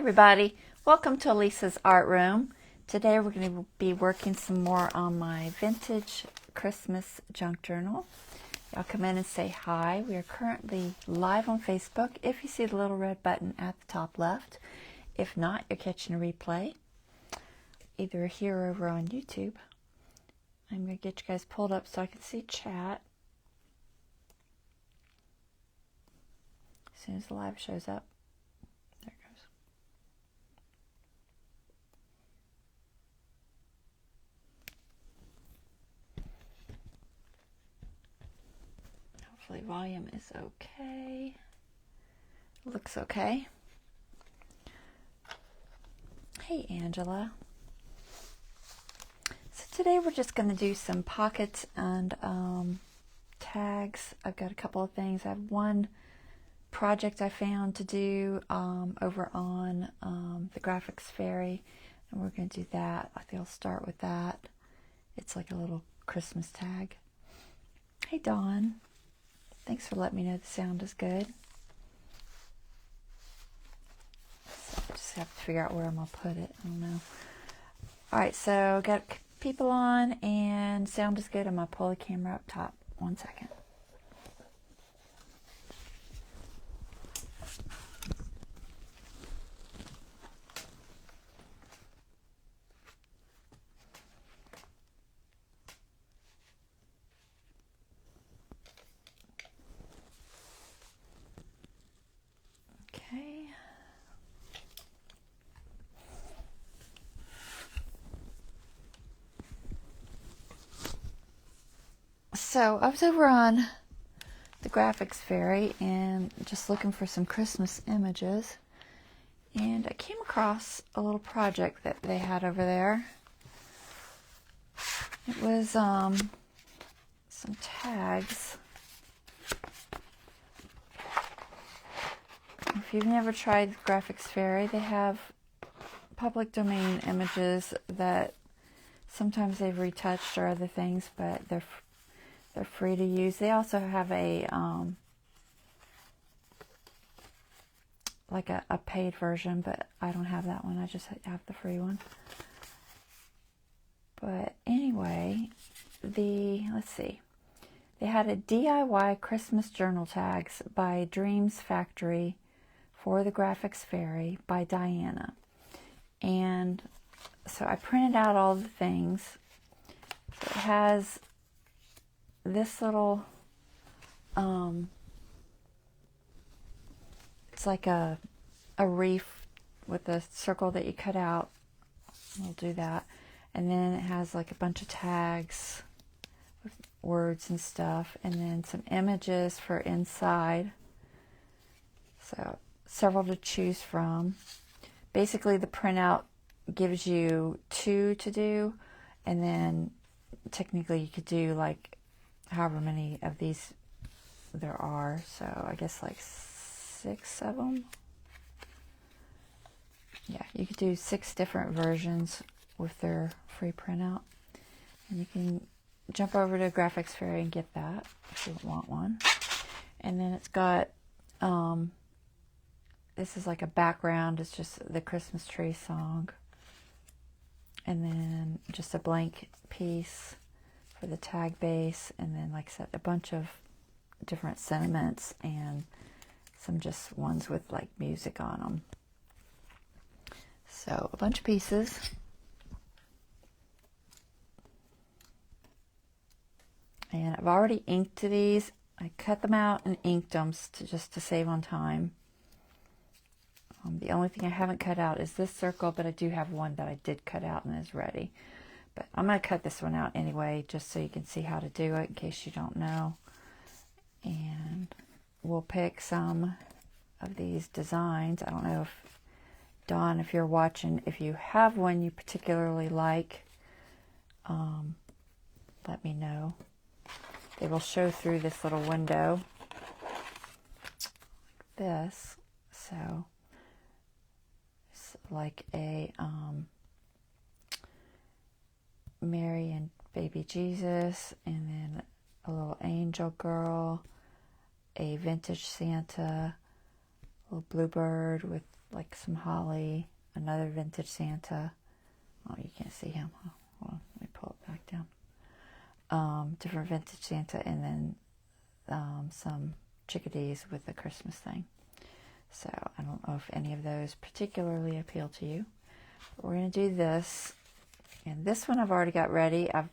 everybody, welcome to Lisa's Art Room. Today we're going to be working some more on my vintage Christmas junk journal. Y'all come in and say hi. We are currently live on Facebook if you see the little red button at the top left. If not, you're catching a replay either here or over on YouTube. I'm going to get you guys pulled up so I can see chat as soon as the live shows up. There it goes. Hopefully volume is okay. Looks okay. Hey Angela. So today we're just going to do some pockets and tags. I've got a couple of things. I have one project I found to do over on the Graphics Fairy, and we're going to do that. I think I'll start with that. It's like a little Christmas tag. Hey Dawn, thanks for letting me know the sound is good. So I just have to figure out where I'm going to put it. I don't know. Alright, so got people on and sound is good. I'm going to pull the camera up top. 1 second. Okay. So I was over on the Graphics Fairy and just looking for some Christmas images, and I came across a little project that they had over there. It was some tags. If you've never tried Graphics Fairy, they have public domain images that sometimes they've retouched or other things, but they're free to use. They also have a like a paid version, but I don't have that one. I just have the free one. But anyway, let's see. They had a DIY Christmas journal tags by Dreams Factory for the Graphics Fairy by Diana. And so I printed out all the things. So it has this little, it's like a reef with a circle that you cut out. We'll do that. And then it has like a bunch of tags with words and stuff, and then some images for inside. So several to choose from. Basically the printout gives you 2 to do, and then technically you could do like however many of these there are. So I guess like 6 of them. Yeah, you could do 6 different versions with their free printout. And you can jump over to Graphics Fairy and get that if you want one. And then it's got, this is like a background. It's just the Christmas tree song. And then just a blank piece for the tag base. And then, like I said, a bunch of different sentiments and some just ones with like music on them. So a bunch of pieces. And I've already inked these. I cut them out and inked them just to save on time. The only thing I haven't cut out is this circle, but I do have one that I did cut out and is ready. But I'm going to cut this one out anyway, just so you can see how to do it in case you don't know. And we'll pick some of these designs. I don't know if, Dawn, if you're watching, if you have one you particularly like, let me know. They will show through this little window like this. So it's like a Mary and baby Jesus, and then a little angel girl, a vintage Santa, a little bluebird with like some holly, another vintage Santa. Oh, you can't see him. Huh? Well, let me pull it back down. Different vintage Santa, and then some chickadees with the Christmas thing. So I don't know if any of those particularly appeal to you. But we're going to do this. And this one I've already got ready. I've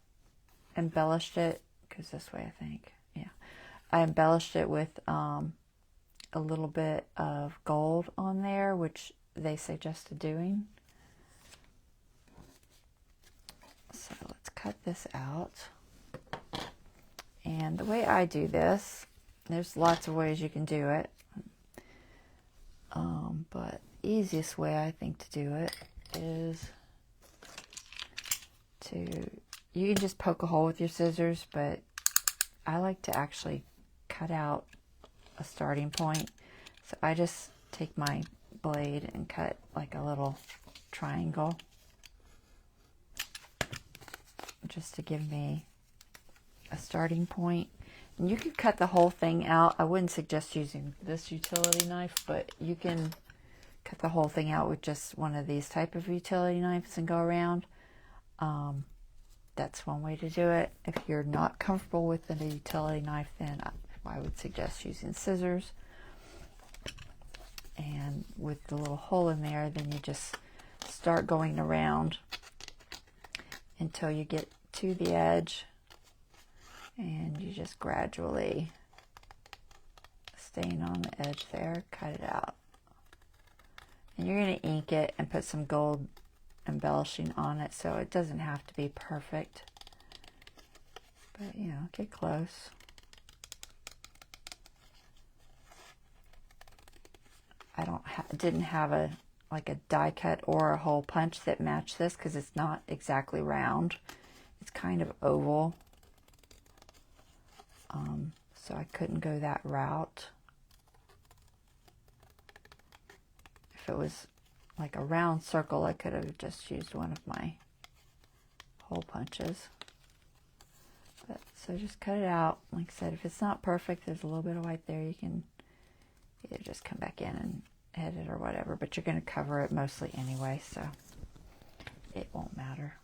embellished it, because this way I think, yeah. I embellished it with a little bit of gold on there, which they suggested doing. So let's cut this out. And the way I do this, there's lots of ways you can do it. But easiest way I think to do it is you can just poke a hole with your scissors, but I like to actually cut out a starting point. So I just take my blade and cut like a little triangle just to give me a starting point. And you could cut the whole thing out. I wouldn't suggest using this utility knife, but you can cut the whole thing out with just one of these type of utility knives and go around. That's one way to do it. If you're not comfortable with the utility knife, then I would suggest using scissors. And with the little hole in there, then you just start going around until you get to the edge, and you just gradually, staying on the edge there, cut it out. And you're going to ink it and put some gold embellishing on it, so it doesn't have to be perfect, but you know, get close. I didn't have a die cut or a hole punch that matched this, because it's not exactly round, it's kind of oval, so I couldn't go that route. If it was like a round circle, I could have just used one of my hole punches. But, so just cut it out. Like I said, if it's not perfect, there's a little bit of white there, you can either just come back in and edit or whatever, but you're going to cover it mostly anyway, so it won't matter.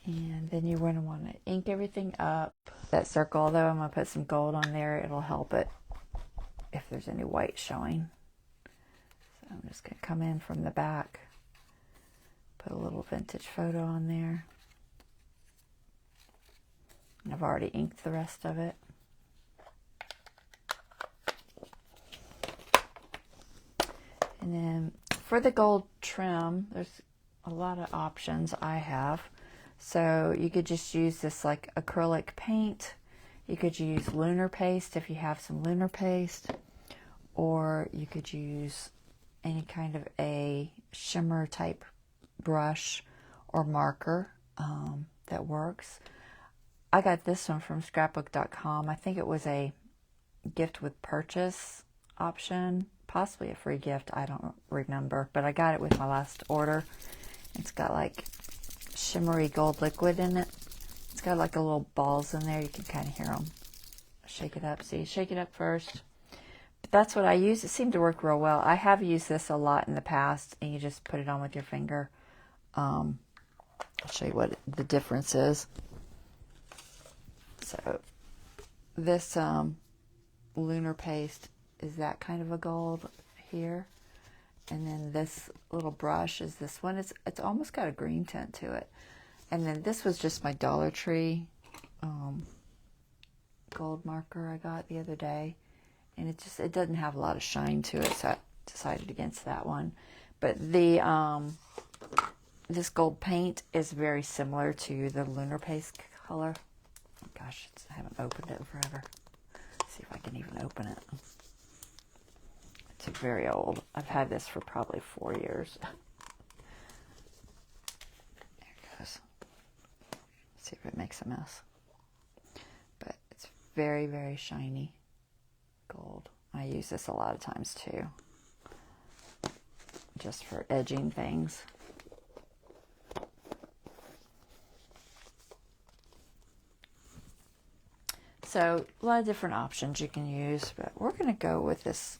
And then you're going to want to ink everything up. That circle, although I'm going to put some gold on there, it'll help it if there's any white showing. So I'm just going to come in from the back, put a little vintage photo on there. And I've already inked the rest of it. And then for the gold trim, there's a lot of options I have. So you could just use this like acrylic paint. You could use lunar paste if you have some lunar paste. Or you could use any kind of a shimmer type brush or marker that works. I got this one from scrapbook.com. I think it was a gift with purchase option, possibly a free gift, I don't remember, but I got it with my last order. It's got like shimmery gold liquid in it. It's got like a little balls in there, you can kind of hear them. Shake it up. See, shake it up first. But that's what I use. It seemed to work real well. I have used this a lot in the past, and you just put it on with your finger. I'll show you what the difference is. So this lunar paste is that kind of a gold here, and then this little brush is this one. It's almost got a green tint to it. And then this was just my Dollar Tree gold marker I got the other day, and it doesn't have a lot of shine to it, so I decided against that one. But the this gold paint is very similar to the lunar paste color. Oh gosh, I haven't opened it in forever. Let's see if I can even open it. It's very old. I've had this for probably 4 years. There it goes. Let's see if it makes a mess. But it's very, very shiny gold. I use this a lot of times too, just for edging things. So a lot of different options you can use, but we're going to go with this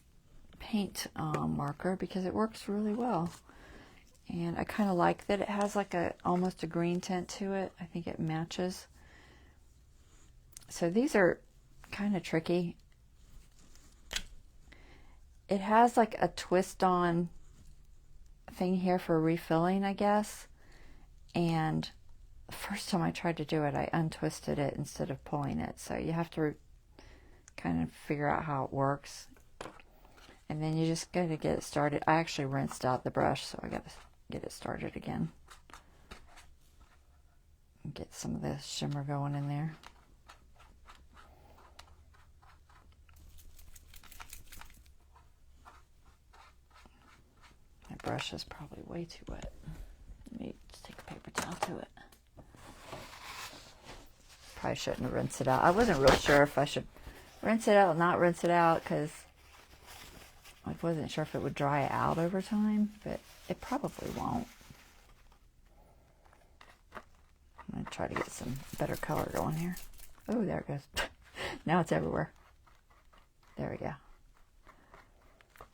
paint marker because it works really well. And I kind of like that it has like almost a green tint to it. I think it matches. So these are kind of tricky. It has like a twist on thing here for refilling, I guess. And the first time I tried to do it, I untwisted it instead of pulling it. So you have to kind of figure out how it works. And then you just got to get it started. I actually rinsed out the brush, so I got to get it started again. Get some of this shimmer going in there. My brush is probably way too wet. Let me just take a paper towel to it. Probably shouldn't have rinsed it out. I wasn't real sure if I should rinse it out or not rinse it out because I wasn't sure if it would dry out over time, but it probably won't. I'm going to try to get some better color going here. Oh, there it goes. Now it's everywhere. There we go.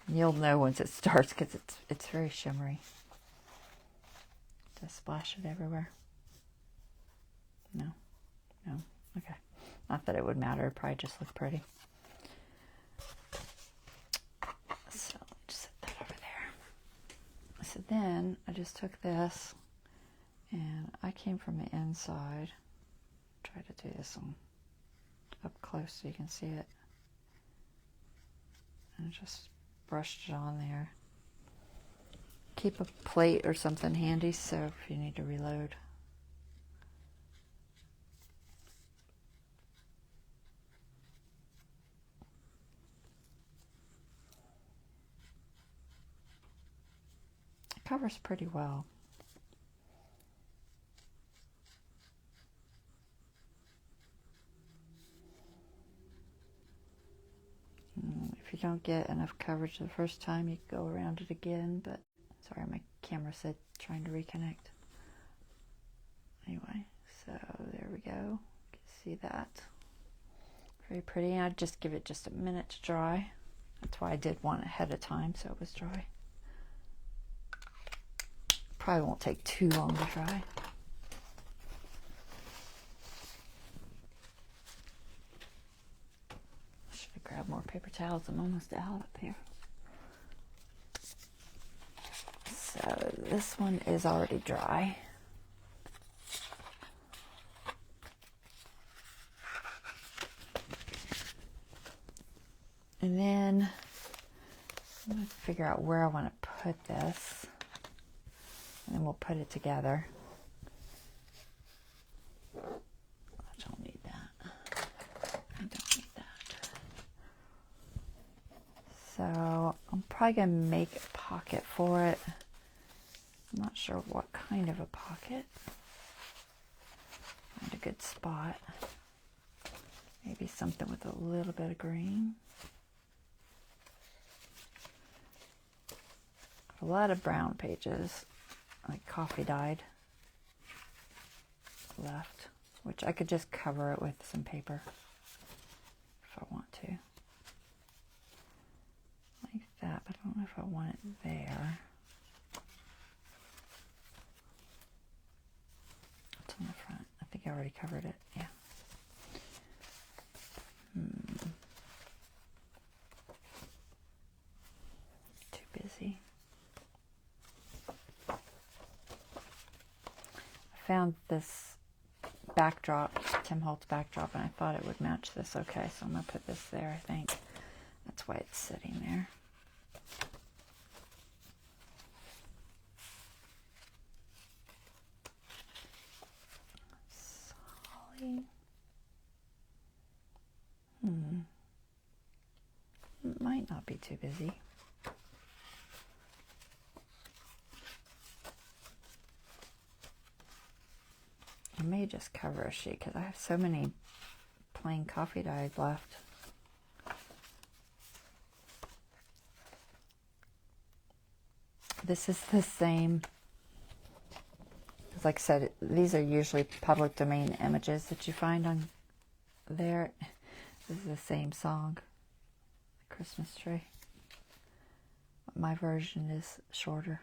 You'll know once it starts because it's very shimmery. Just splash it everywhere. No. Okay. Not that it would matter. It'd probably just look pretty. So let me just set that over there. So then I just took this and I came from the inside. Try to do this one up close so you can see it. And just brushed it on there. Keep a plate or something handy so if you need to reload. It covers pretty well. If you don't get enough coverage the first time, you can go around it again, but sorry, my camera said trying to reconnect. Anyway, so there we go. You can see that. Very pretty. And I'd just give it just a minute to dry. That's why I did one ahead of time, so it was dry. Probably won't take too long to dry. Grab more paper towels. I'm almost out up here. So this one is already dry. And then I'm going to figure out where I want to put this. And then we'll put it together. I don't need that. I don't need that. So I'm probably going to make a pocket for it. I'm not sure what kind of a pocket. Find a good spot. Maybe something with a little bit of green. A lot of brown pages, like coffee dyed, left, which I could just cover it with some paper if I want to. Like that, but I don't know if I want it there. What's on the front? I think I already covered it, yeah. Too busy. I found this backdrop, Tim Holtz backdrop, and I thought it would match this okay, so I'm going to put this there, I think. That's why it's sitting there. Solly. It might not be too busy. I may just cover a sheet because I have so many plain coffee dyed left. This is the same. Like I said, these are usually public domain images that you find on there. This is the same song, the Christmas tree. my version is shorter.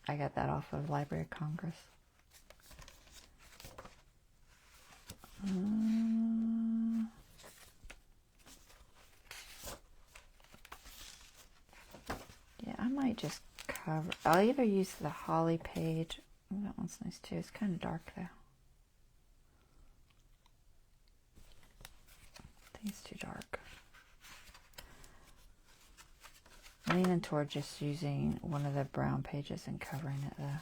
I got that off of Library of Congress. Yeah, I might just cover. I'll either use the holly page. Oh, that one's nice too. It's kind of dark though. I think it's too dark. Leaning toward just using one of the brown pages and covering it though.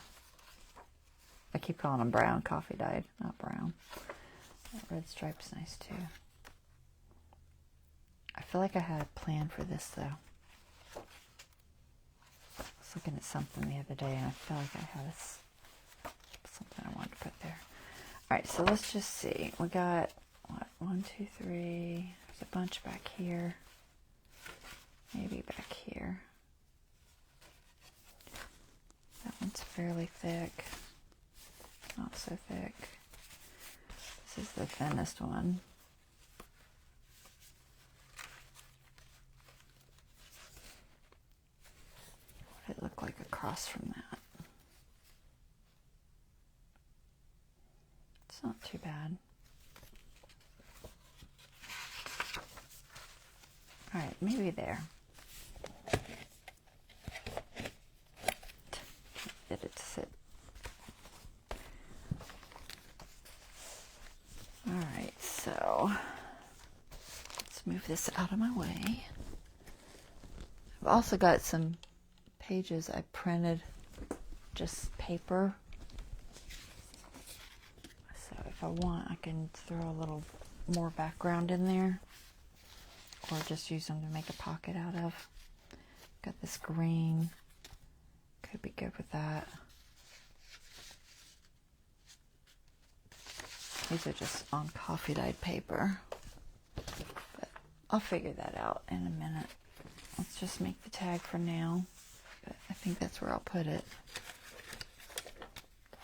I keep calling them brown, coffee dyed, not brown. That red stripe's nice too. I feel like I had a plan for this though. I was looking at something the other day and I feel like I had something I wanted to put there. Alright, so let's just see. We got, what, 1, 2, 3. There's a bunch back here. Maybe back here. That one's fairly thick. Not so thick. This is the thinnest one. What did it look like across from that? It's not too bad. Alright, maybe there. Get it to sit. Alright, so let's move this out of my way. I've also got some pages I printed, just paper. So if I want, I can throw a little more background in there. Or just use them to make a pocket out of. Got this green. Could be good with that. These are just on coffee dyed paper. But I'll figure that out in a minute. Let's just make the tag for now. But I think that's where I'll put it.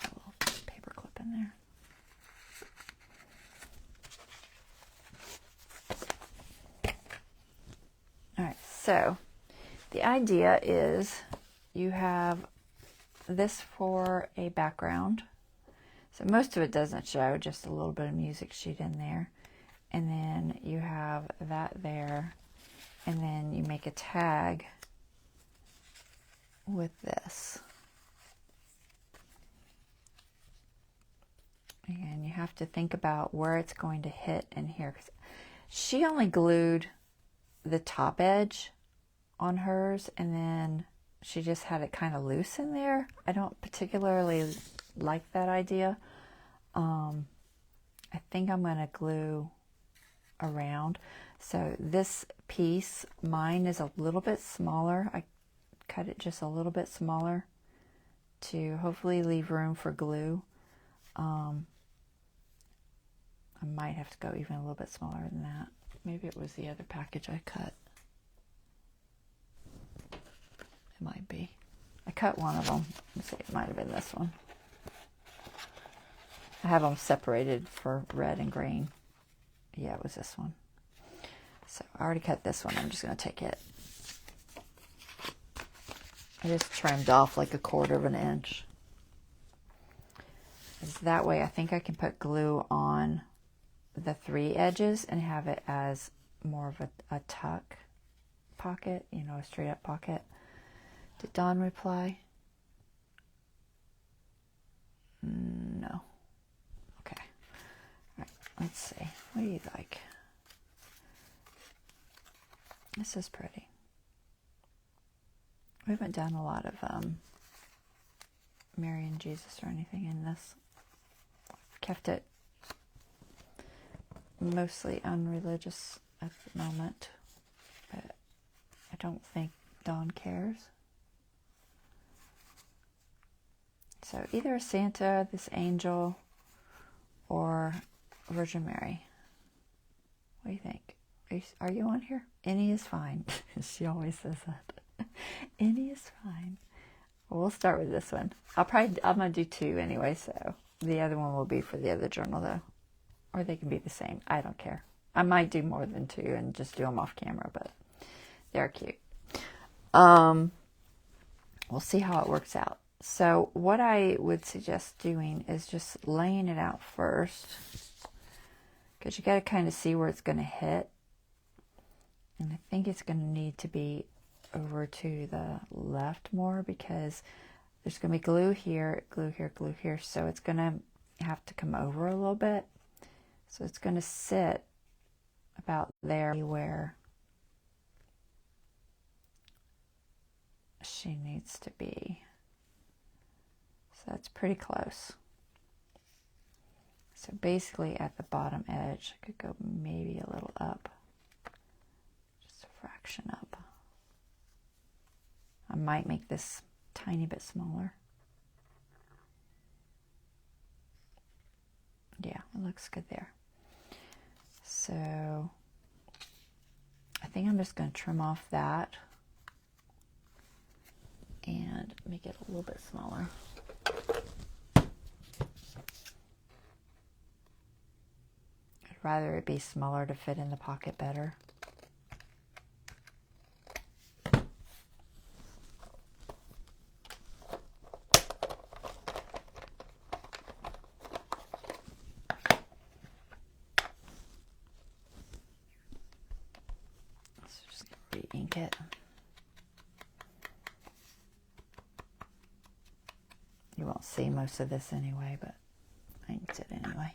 Got a little paper clip in there. Alright, so the idea is you have this for a background. So most of it doesn't show, just a little bit of music sheet in there. And then you have that there. And then you make a tag with this. And you have to think about where it's going to hit in here. 'Cause she only glued the top edge on hers, and then she just had it kind of loose in there. I don't particularly like that idea. I think I'm going to glue around. So this piece, mine is a little bit smaller. I cut it just a little bit smaller to hopefully leave room for glue. I might have to go even a little bit smaller than that. Maybe it was the other package I cut. It might be. I cut one of them. Let's see, it might have been this one. I have them separated for red and green. Yeah, it was this one. So I already cut this one. I'm just going to take it. I just trimmed off like 1/4 inch. That way I think I can put glue on the 3 edges and have it as more of a tuck pocket, you know, a straight up pocket. Did Dawn reply? No. Okay. All right, let's see. What do you like? This is pretty. We haven't done a lot of Mary and Jesus or anything in this. Kept it mostly unreligious at the moment, but I don't think Dawn cares. So either Santa, this angel, or Virgin Mary. What do you think? Are you on here? Any is fine. She always says that. Any is fine. Well, we'll start with this one. I'm gonna do 2 anyway, so the other one will be for the other journal though. Or they can be the same. I don't care. I might do more than 2 and just do them off camera, but They're cute. We'll see how it works out. So what I would suggest doing is just laying it out first, because you got to kind of see where it's going to hit. And I think it's going to need to be over to the left more, because there's going to be glue here, glue here, glue here. So it's going to have to come over a little bit. So it's going to sit about there where she needs to be. So that's pretty close. So basically at the bottom edge, I could go maybe a little up. Just a fraction up. I might make this tiny bit smaller. Yeah, it looks good there. So I think I'm just going to trim off that and make it a little bit smaller. I'd rather it be smaller to fit in the pocket better. So just going to re-ink it. You won't see most of this anyway, but I inked it anyway.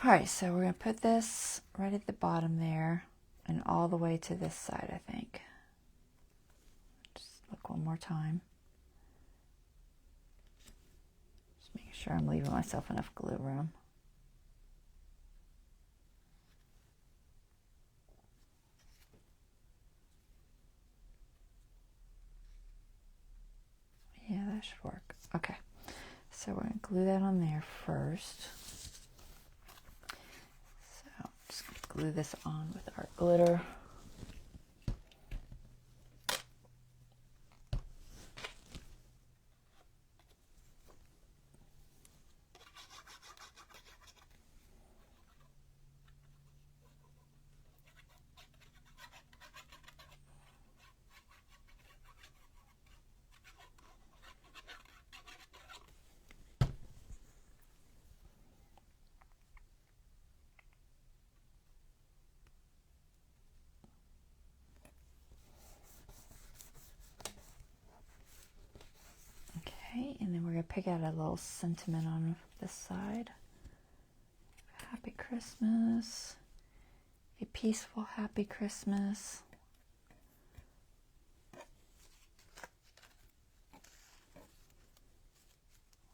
Alright, so we're going to put this right at the bottom there and all the way to this side, I think. Just look one more time. Just making sure I'm leaving myself enough glue room. Yeah, that should work. Okay, so we're going to glue that on there first. So I'm just going to glue this on with our glitter. And then we're going to pick out a little sentiment on this side. Happy Christmas. A peaceful, happy Christmas.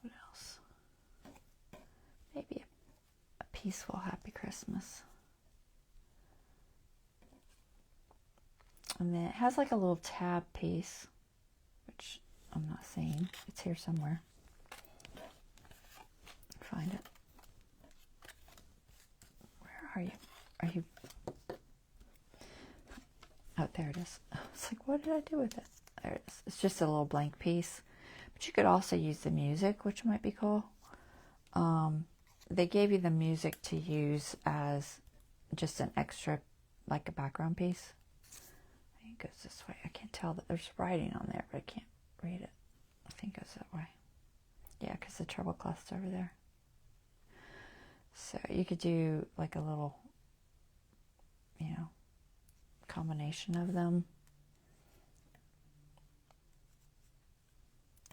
What else? Maybe a peaceful, happy Christmas. And then it has like a little tab piece, which I'm not seeing. It's here somewhere. Find it. Where are you? Are you? Oh, there it is. It's like, what did I do with it? There it is. It's just a little blank piece. But you could also use the music, which might be cool. They gave you the music to use as just an extra, like a background piece. I think it goes this way. I can't tell that there's writing on there, but I can't read it. I think it goes that way. Yeah, because the treble cloth's over there. So you could do like a little, you know, combination of them.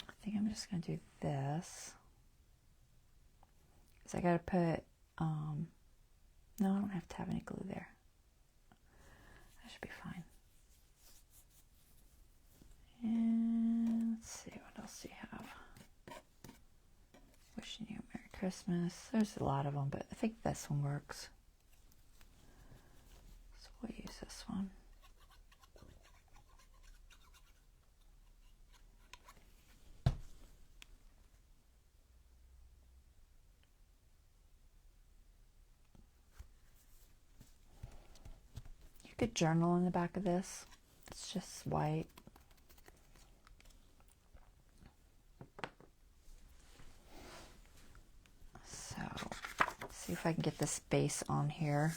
I think I'm just going to do this. Because I got to put, no, I don't have to have any glue there. That should be fine. And let's see, what else do you have? Wishing you a Merry Christmas. There's a lot of them, but I think this one works. So we'll use this one. You could journal in the back of this. It's just white. So, see if I can get the space on here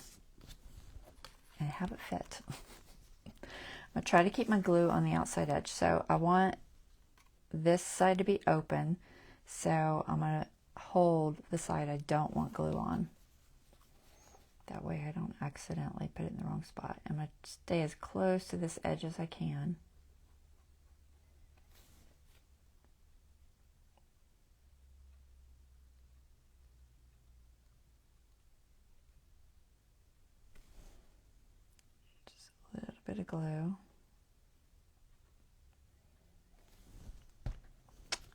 and have it fit. I'm going to try to keep my glue on the outside edge. So I want this side to be open, so I'm going to hold the side I don't want glue on. That way I don't accidentally put it in the wrong spot. I'm going to stay as close to this edge as I can. Just a little bit of glue.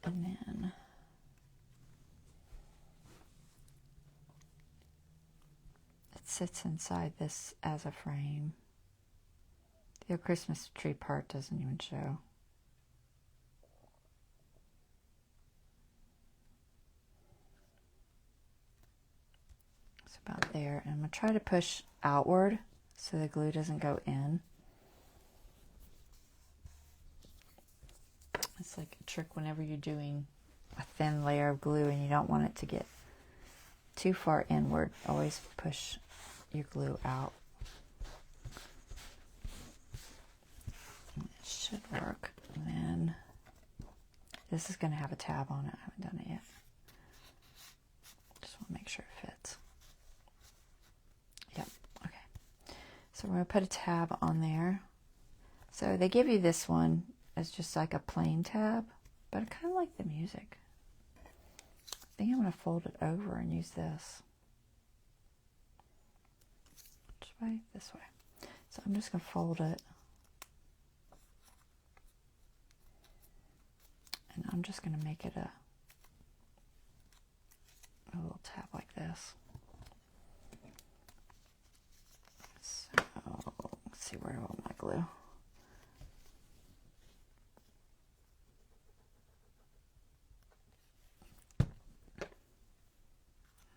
And then it sits inside this as a frame. The Christmas tree part doesn't even show. It's about there. And I'm going to try to push outward so the glue doesn't go in. It's like a trick whenever you're doing a thin layer of glue and you don't want it to get too far inward. Always push your glue out. And it should work. And then this is going to have a tab on it. I haven't done it yet. Just want to make sure it fits. Yep, okay. So we're going to put a tab on there. So they give you this one as just like a plain tab, but I kind of like the music. I think I'm going to fold it over and use this. Which way? This way. So I'm just going to fold it. And I'm just going to make it a little tab like this. So let's see, where do I want my glue?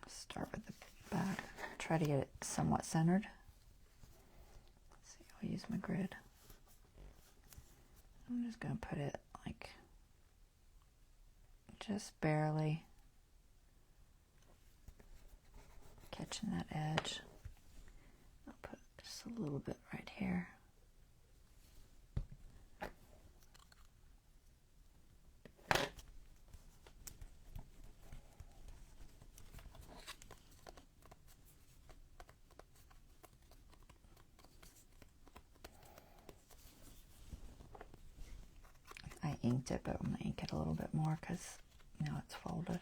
Start with the back. Try to get it somewhat centered. Let's see, I'll use my grid. I'm just going to put it like just barely catching that edge. I'll put just a little bit right here. I inked it, but I'm going to ink it a little bit more because now it's folded.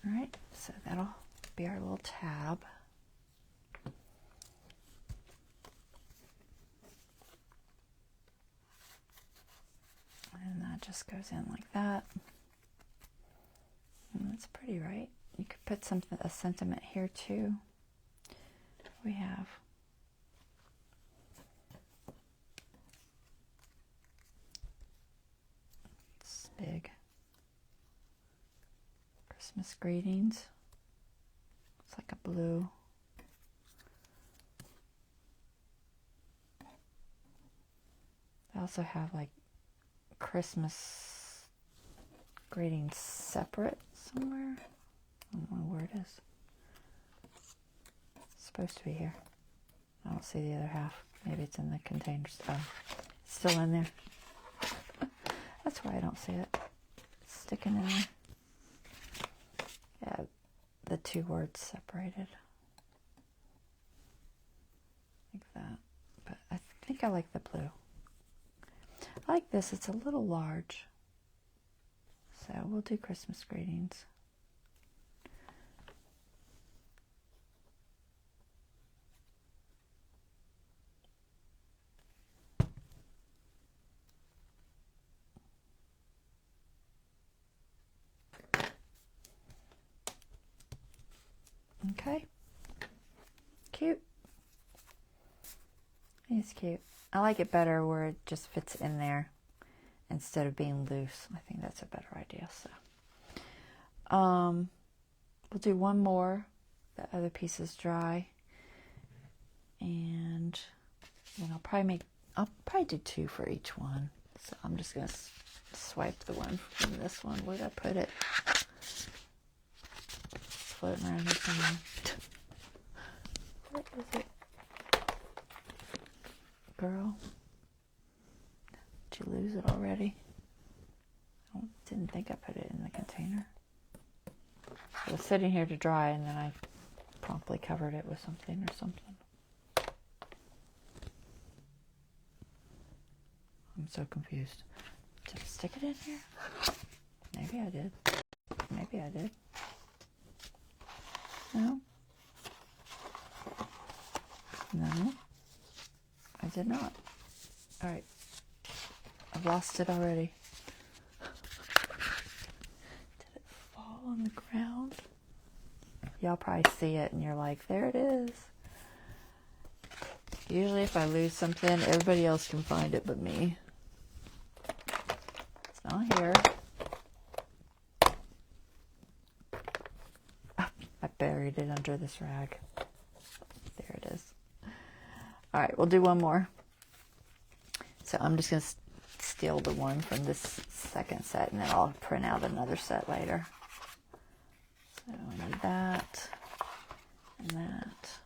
Alright, so that'll be our little tab. And that just goes in like that. And that's pretty, right? You could put something, a sentiment here too. We have big Christmas greetings. It's like a blue. They also have like Christmas greetings separate somewhere. I don't know where it is. It's supposed to be here. I don't see the other half. Maybe it's in the containers. Oh, it's still in there. That's why I don't see it. It's sticking in there. Yeah, the two words separated. Like that. But I think I like the blue. I like this. It's a little large. So we'll do Christmas greetings. Okay, cute. It's cute. I like it better where it just fits in there instead of being loose. I think that's a better idea. So, we'll do one more. The other pieces dry, and then I'll probably do two for each one. So I'm just gonna swipe the one from this one. Where did I put it? Floating around here somewhere. it? Is it? Girl, did you lose it already? I didn't think I put it in the container. It was sitting here to dry, and then I promptly covered it with something or something. I'm so confused. Did I stick it in here? Maybe I did. Maybe I did. No? No, I did not. All right. I've lost it already. Did it fall on the ground? Y'all probably see it and you're like, there it is. Usually if I lose something, everybody else can find it but me. It's not here. Oh, I buried it under this rag. There it is. All right, we'll do one more. So I'm just going to steal the one from this second set, and then I'll print out another set later. So I need that and that.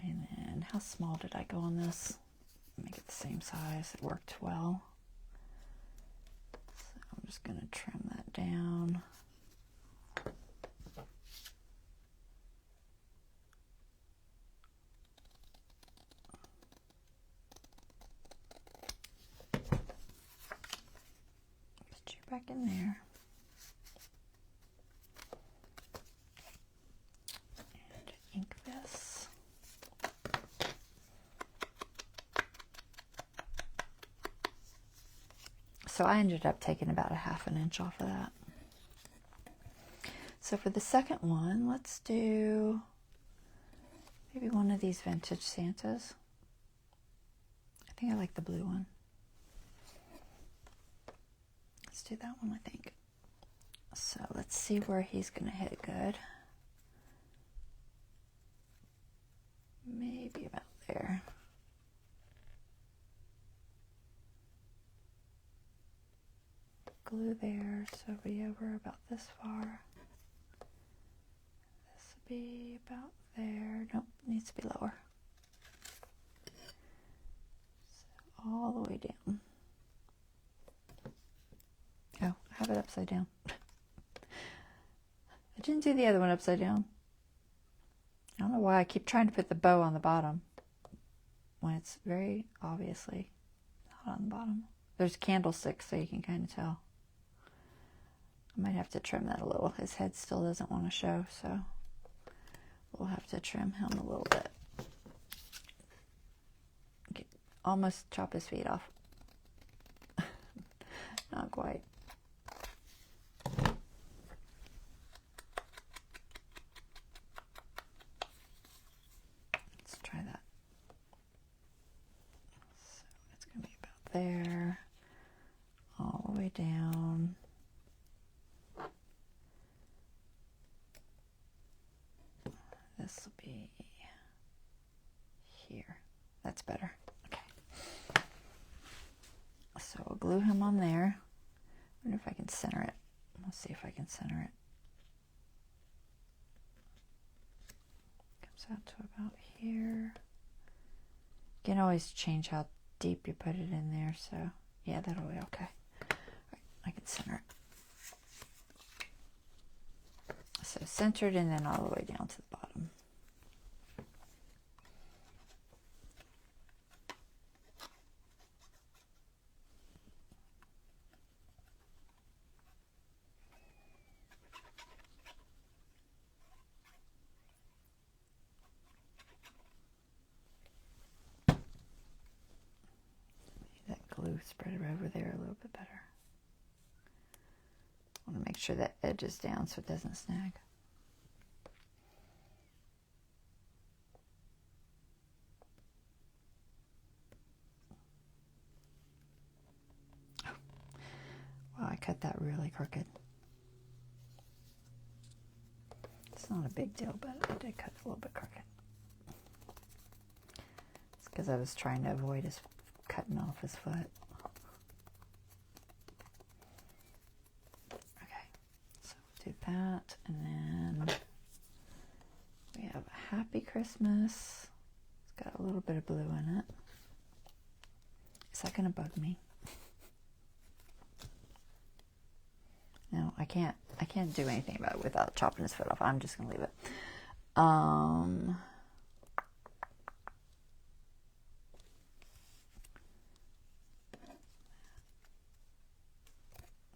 And then how small did I go on this? Make it the same size. It worked well. So I'm just going to trim that down. Back in there. And ink this. So I ended up taking about a ½ inch off of that. So for the second one, let's do maybe one of these vintage Santas. I think I like the blue one. Let's do that one, I think. So let's see where he's going to hit good. Maybe about there. Glue there, so it'll be over about this far. This will be about there. Nope, needs to be lower. So all the way down. Oh, I have it upside down. I didn't do the other one upside down. I don't know why I keep trying to put the bow on the bottom when it's very obviously not on the bottom. There's candlesticks, so you can kind of tell. I might have to trim that a little. His head still doesn't want to show, so we'll have to trim him a little bit. Okay, almost chop his feet off. Not quite. Let's try that. So it's going to be about there, all the way down. This will be here. That's better. Okay. So we'll glue him on there. I wonder if I can center it. Let's see if I can center it. Comes out to about here. You can always change how deep you put it in there. So yeah, that'll be okay. All right, I can center it. So centered and then all the way down to the bottom. That glue spread it over there a little bit better. I want to make sure that edge is down so it doesn't snag. Wow, I cut that really crooked. It's not a big deal, but I did cut a little bit crooked. It's because I was trying to avoid his cutting off his foot. that. And then we have Happy Christmas. It's got a little bit of blue in it. Is that going to bug me? No, I can't do anything about it without chopping his foot off. I'm just going to leave it.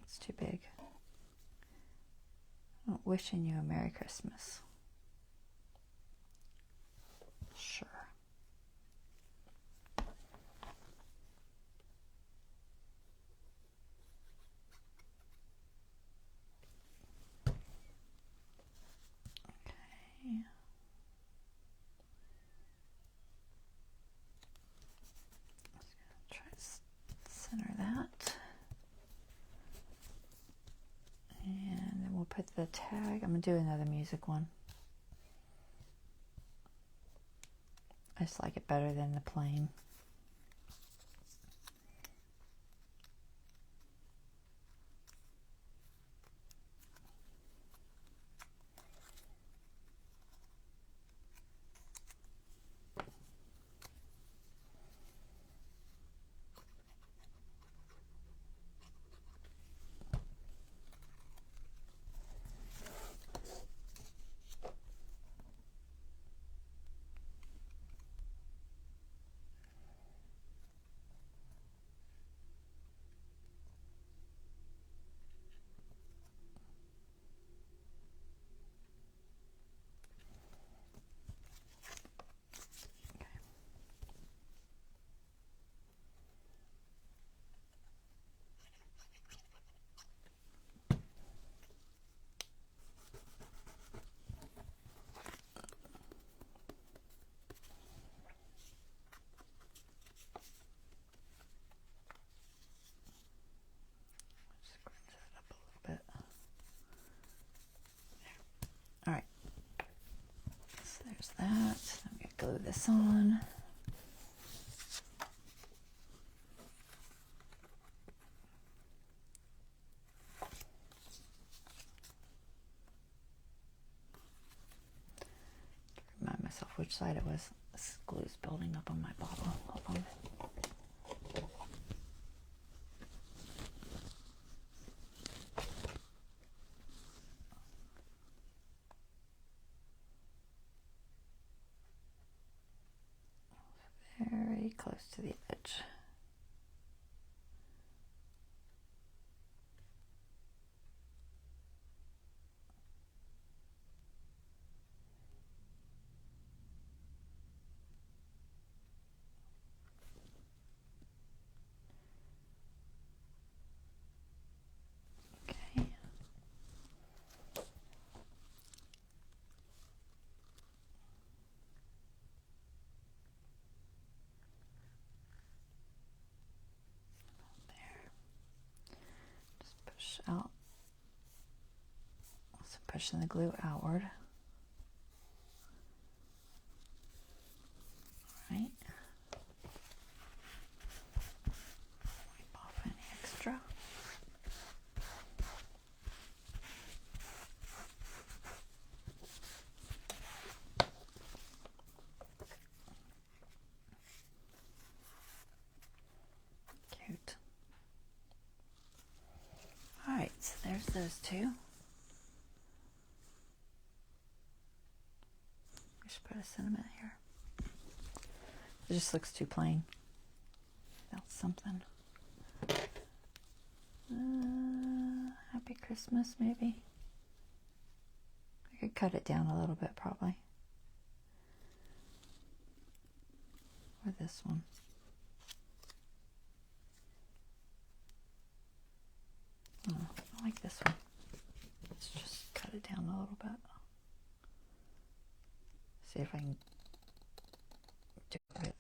It's too big. I'm wishing you a Merry Christmas. Sure. Okay. Try to center that. And then we'll put the tag. I'm going to do another music one. I just like it better than the plain. Alright, so there's that. I'm going to glue this on. Remind myself which side it was. This glue's building up on my bottle. Hold on. Very close to the edge. Okay. Out. So pushing the glue outward. Right. Wipe off any extra. Cute. Alright, so there's those two. I should put a sentiment here. It just looks too plain. Without something. Happy Christmas, maybe. I could cut it down a little bit, probably. Or this one. Oh, I like this one. Let's just cut it down a little bit. See if I can do it.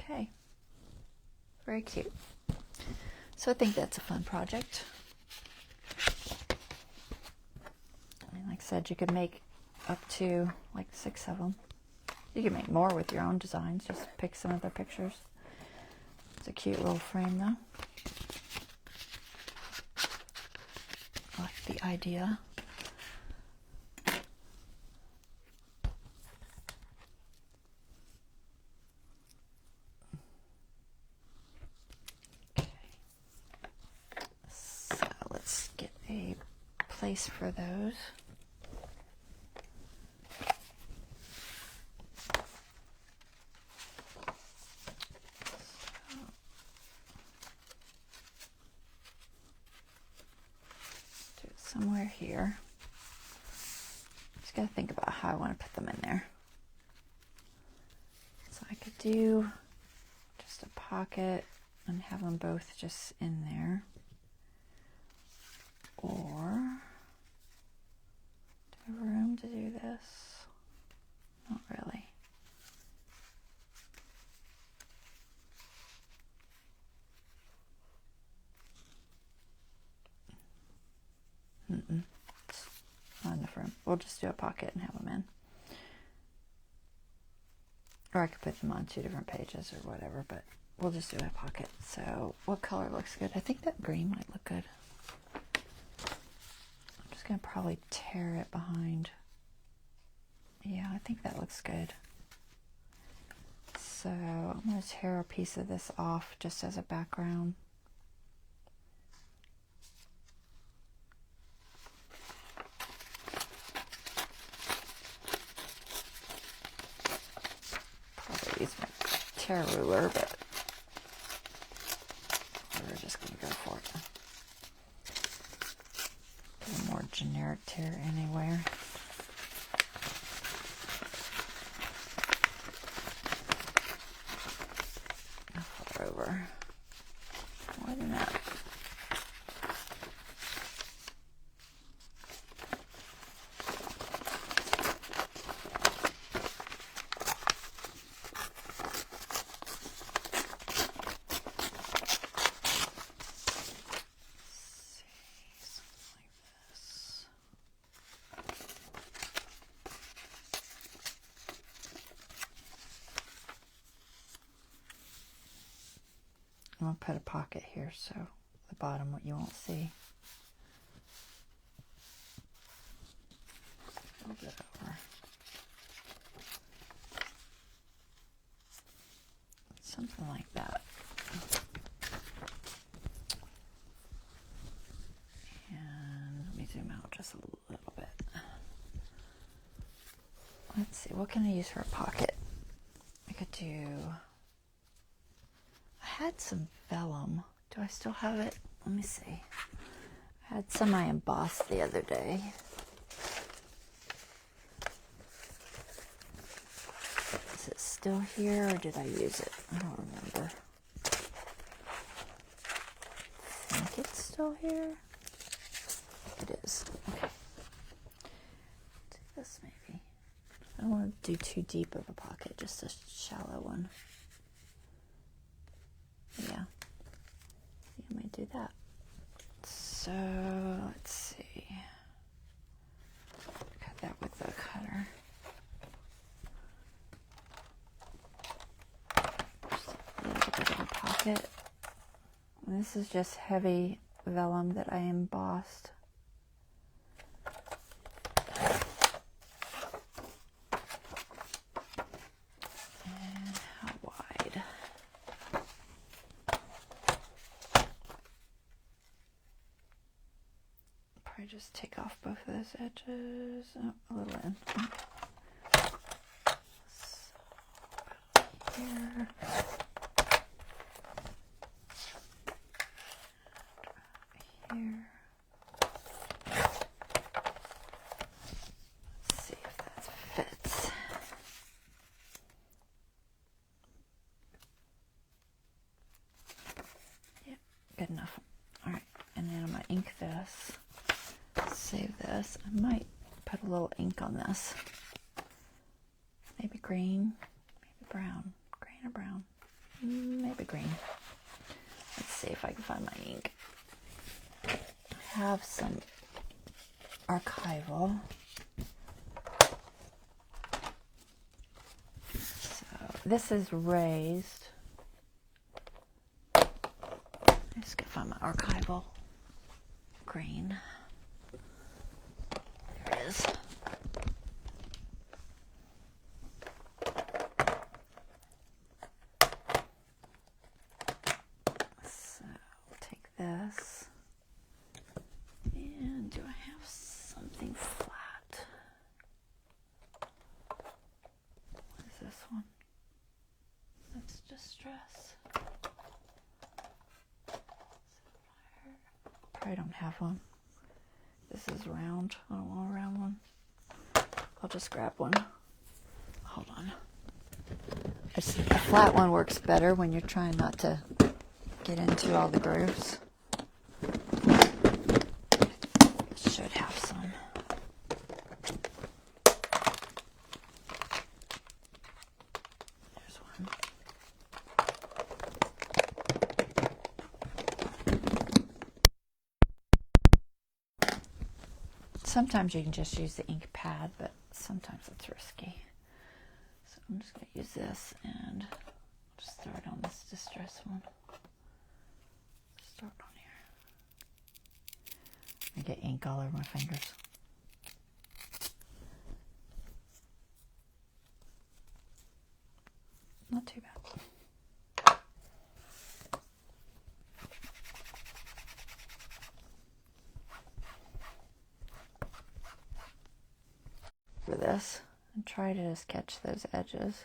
Okay, very cute. So I think that's a fun project. And like I said, you could make up to like 6 of them. You can make more with your own designs. Just pick some of their pictures. It's a cute little frame though. I like the idea. Okay. So let's get a place for those. Somewhere here. Just gotta think about how I want to put them in there. So I could do just a pocket and have them both just in there. Or do I have room to do this? Not really. It's not enough room. We'll just do a pocket and have them in. Or I could put them on 2 different pages or whatever, but we'll just do a pocket. So what color looks good? I think that green might look good. I'm just going to probably tear it behind. Yeah, I think that looks good. So I'm going to tear a piece of this off just as a background. Use my tear ruler, but we're just going to go for it. A more generic tear anywhere. I'll flip over more than that. I'm going to put a pocket here so the bottom what you won't see. A little bit over. Something like that. And let me zoom out just a little bit. Let's see, what can I use for a pocket? I could do... I had some vellum. Do I still have it? Let me see. I had some I embossed the other day. Is it still here or did I use it? I don't remember. I think it's still here. It is. Okay. Do this maybe. I don't want to do too deep of a pocket, just a shallow one. Yeah, I might do that. So let's see. Cut that with the cutter. Just a little bit of a pocket. And this is just heavy vellum that I embossed. Just take off both of those edges. Oh, a little in. So, here. Here. Let's see if that fits. Yep, good enough. All right, and then I'm gonna ink this. Save this. I might put a little ink on this. Maybe green, maybe brown. Green or brown. find my ink. I have some archival. So this is raised. I just gotta find my archival green. There it is. So I'll take this. And do I have something flat? What is this one? That's Distress. Probably don't have one. This is round. I don't want a round one. I'll just grab one. Hold on. A flat one works better when you're trying not to get into all the grooves. Should have some. There's one. Sometimes you can just use the ink pad, but sometimes it's risky. So I'm just going to use this and just start on this Distress one. Start on here. I get ink all over my fingers. Not too bad. For this, and try to just catch those edges.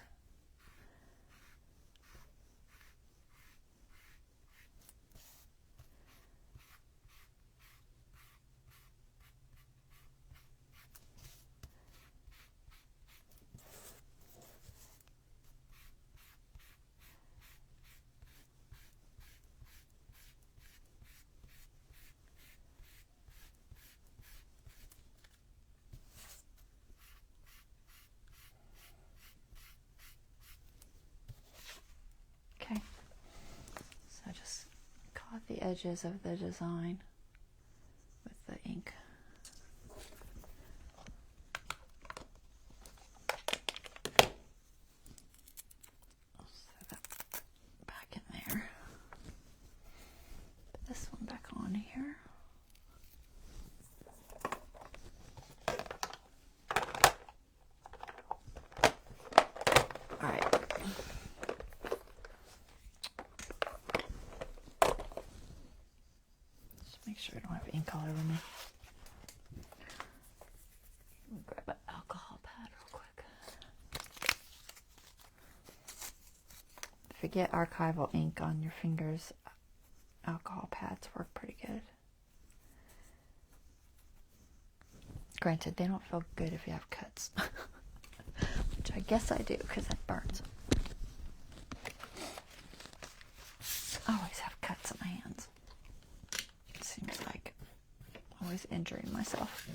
Okay, so I just caught the edges of the design with the ink. I'll set that back in there. Put this one back on here. All right. Make sure I don't have ink all over me. Grab an alcohol pad real quick. If you get archival ink on your fingers, alcohol pads work pretty good. Granted, they don't feel good if you have cuts. Which I guess I do, because that burns. I always have cuts on my hands. Seems like I'm always injuring myself.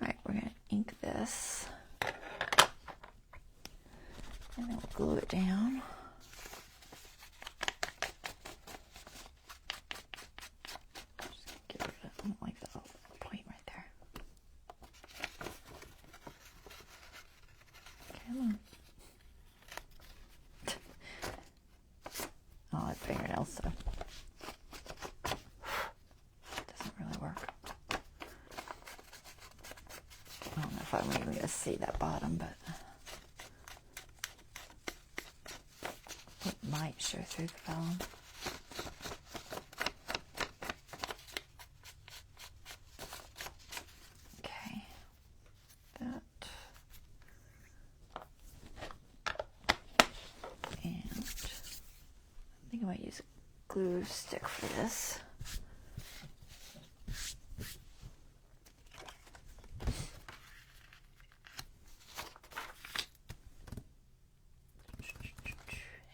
Alright, we're going to ink this. And then we'll glue it down. Just get rid of it. I don't like that little point right there. Come on. Oh, that fingernail stuff. I don't know if I'm even going to see that bottom, but it might show through the vellum. Okay, that. And I think I might use a glue stick for this.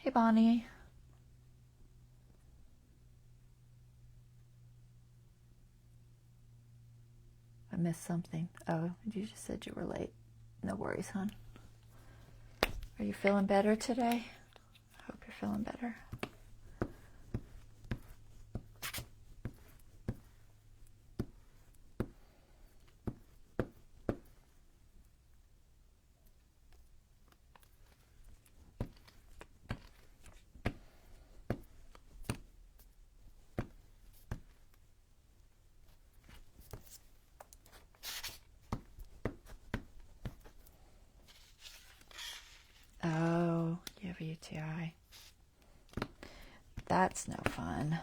Hey, Bonnie. I missed something. Oh, you just said you were late. No worries, hon. Are you feeling better today? I hope you're feeling better. WTI. That's no fun.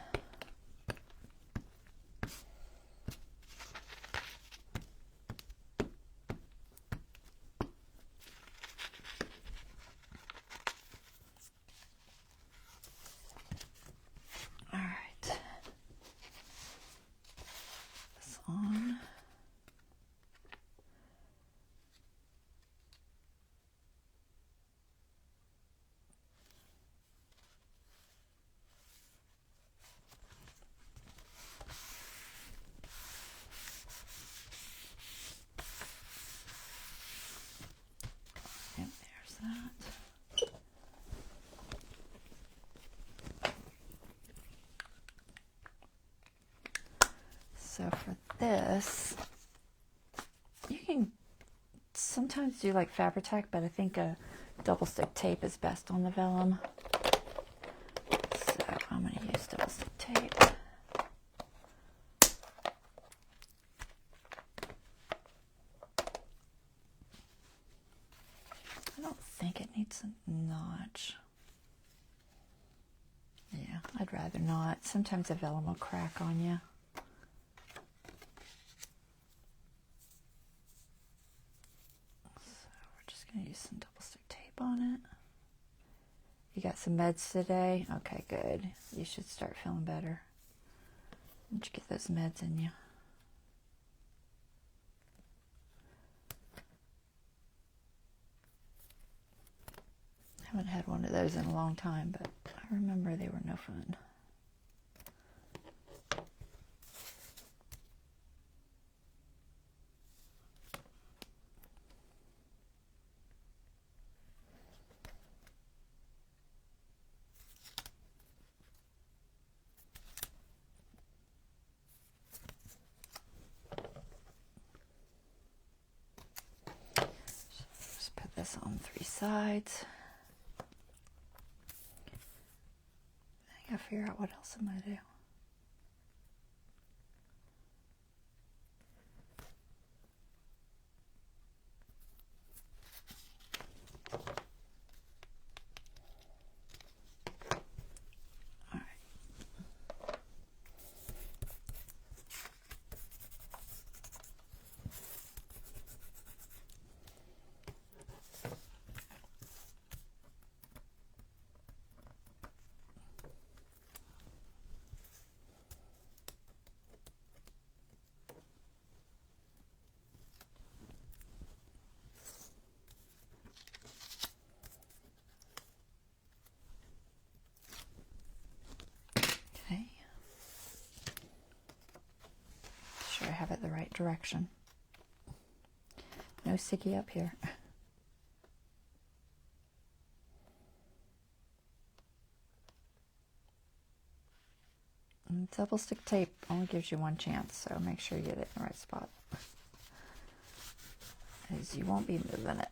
All right. This on. Yep, there's that. So for this, you can sometimes do like Fabri-Tac, but I think a double stick tape is best on the vellum. So I'm going to use double stick tape. I don't think it needs a notch. Yeah, I'd rather not. Sometimes a vellum will crack on you. So we're just going to use some double stick tape on it. You got some meds today? Okay, good. You should start feeling better. Once you get those meds in you. I haven't had one of those in a long time, but I remember they were no fun. Just put this on 3 sides. I gotta figure out what else I'm gonna do. All right. Okay. Sure I have it the right direction. No sticky up here. And double stick tape only gives you one chance, so make sure you get it in the right spot, as you won't be moving it.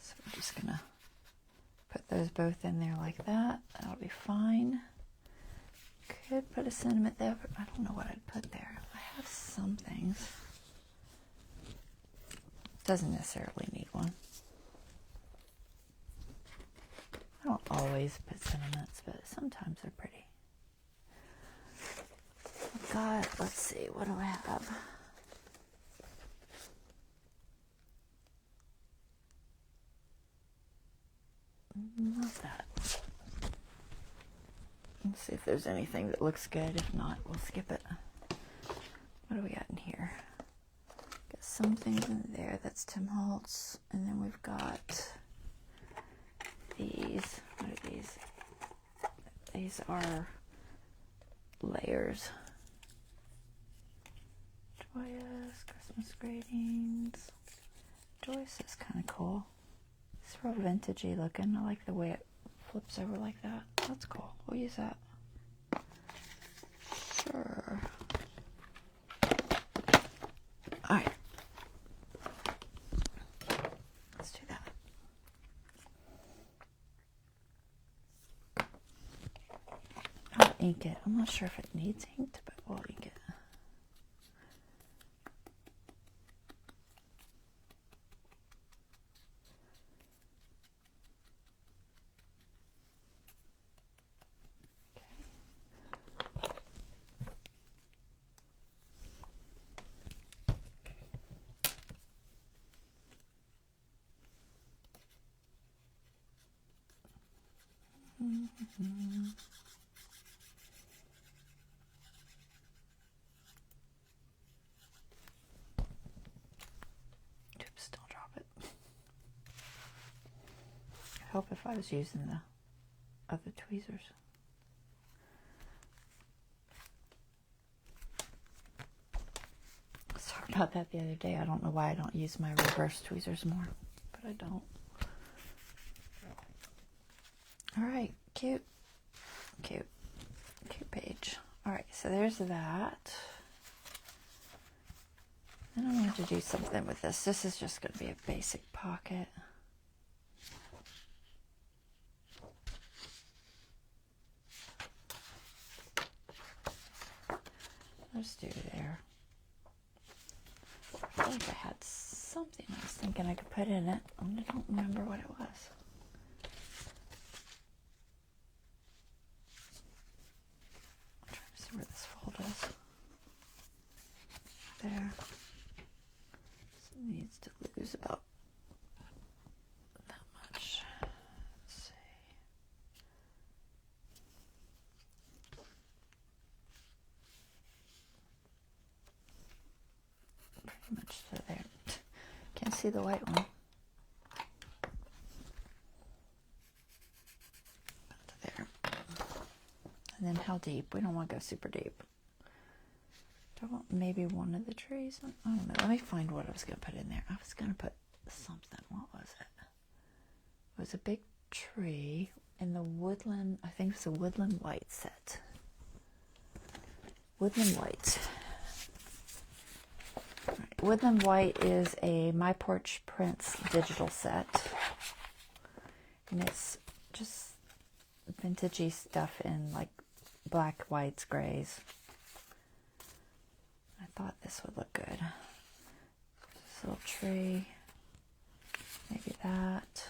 So we're just gonna put those both in there like that. That'll be fine. Could put a sentiment there, but I don't know what I'd put there. I have some things. Doesn't necessarily need one. I don't always put sentiments, but sometimes they're pretty. I've got, let's see, what do I have? Not that. Let's see if there's anything that looks good. If not, we'll skip it. What do we got in here? Got some things in there. That's Tim Holtz. And then we've got these. What are these? These are layers. Joyous, Christmas greetings. Joyous is kind of cool. It's real vintagey looking. I like the way it flips over like that. That's cool. We'll use that. Sure. Alright. Let's do that. I'll ink it. I'm not sure if it needs inked, but we'll ink it. Oops, don't drop it. It'd help if I was using the other tweezers. Sorry about that the other day. I don't know why I don't use my reverse tweezers more, but I don't. Alright, cute. Cute. Cute page. Alright, so there's that. Then I wanted to do something with this. This is just going to be a basic pocket. Let's do there. I feel like I had something I was thinking I could put in it. I don't remember what it was. I'm trying to see where this fold is. There. So it needs to lose about that much. Let's see. Pretty much to there. Can't see the white one. About to there. And then how deep? We don't want to go super deep. Do I want maybe one of the trees? I don't know. Let me find what I was going to put in there. I was going to put something. What was it? It was a big tree in the woodland. I think it's a woodland white set. Woodland white. Right. Woodland white is a My Porch Prints digital set. And it's just vintagey stuff in like black, whites, grays. I thought this would look good. This little tree. Maybe that.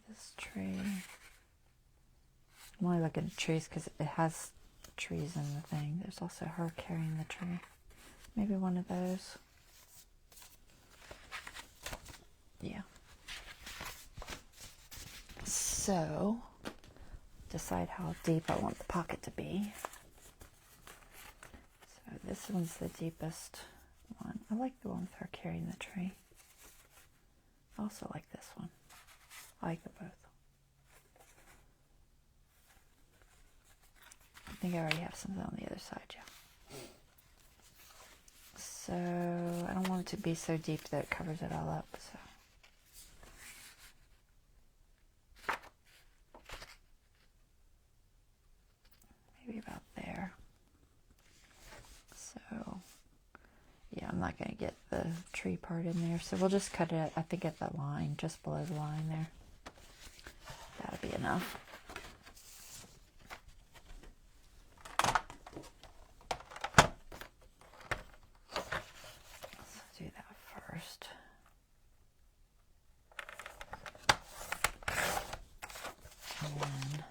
This tree. I'm only looking at trees because it has trees in the thing. There's also her carrying the tree. Maybe one of those. Yeah. So, decide how deep I want the pocket to be. So this one's the deepest one. I like the one with her carrying the tree. I also like this one. I like them both. I think I already have something on the other side, yeah. So I don't want it to be so deep that it covers it all up. So. Maybe about there. So, yeah, I'm not going to get the tree part in there. So we'll just cut it, I think, at that line, just below the line there. That'll be enough. Let's do that first. And then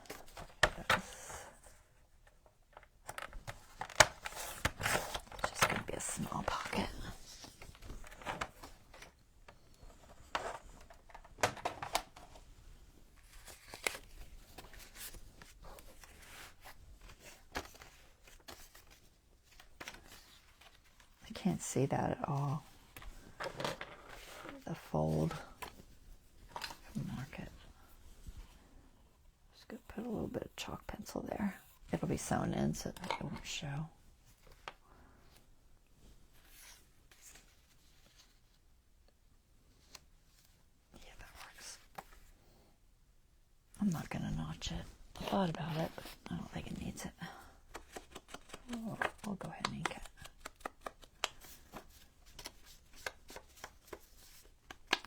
small pocket. I can't see that at all. The fold. Mark it. Just gonna put a little bit of chalk pencil there. It'll be sewn in so that it won't show. I'm not going to notch it. I thought about it, but I don't think it needs it. I'll go ahead and ink it.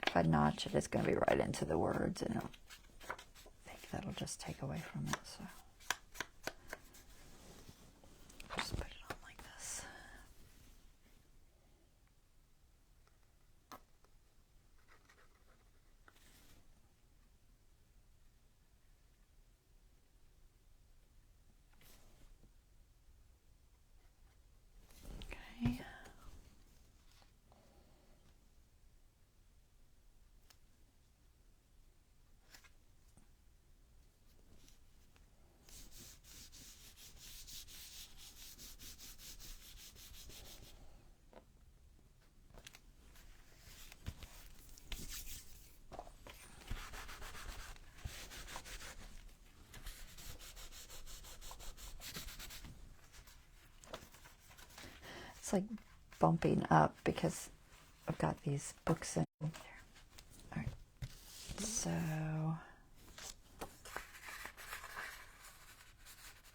If I notch it, it's going to be right into the words, and I think that'll just take away from it. So just put it on like this. It's like bumping up because I've got these books in there. All right, so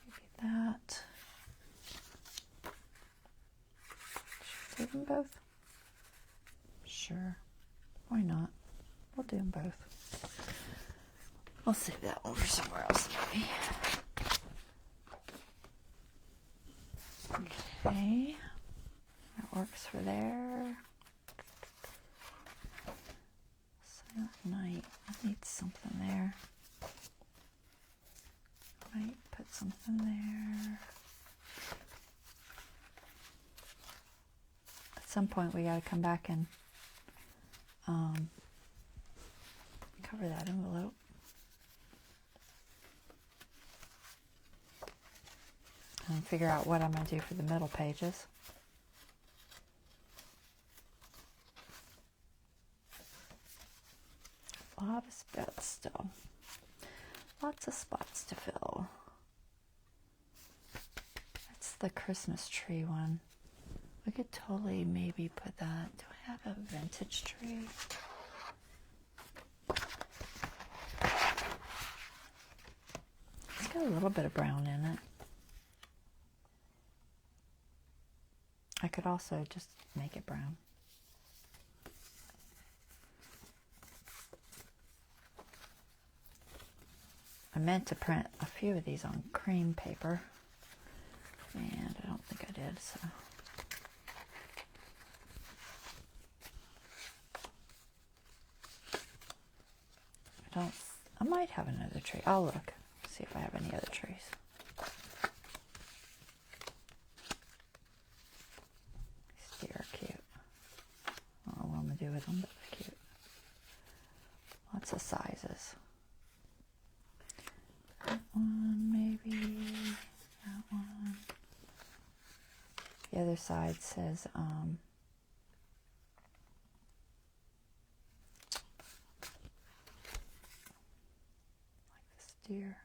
maybe that. Should we do them both? Sure, why not? We'll do them both. I'll save that one for somewhere else maybe. Okay, that works for there. Silent Night, I need something there. Might put something there. At some point we gotta come back and cover that envelope. And figure out what I'm going to do for the middle pages. A lot of spots still. Lots of spots to fill. That's the Christmas tree one. We could totally maybe put that. Do I have a vintage tree? It's got a little bit of brown in it. I could also just make it brown. I meant to print a few of these on cream paper, and I don't think I did, so. I might have another tree. I'll look, see if I have any other trees. These deer are cute. I don't know what I'm going to do with them, but they're cute. Lots of sizes. That one, maybe. That one. The other side says, like this deer.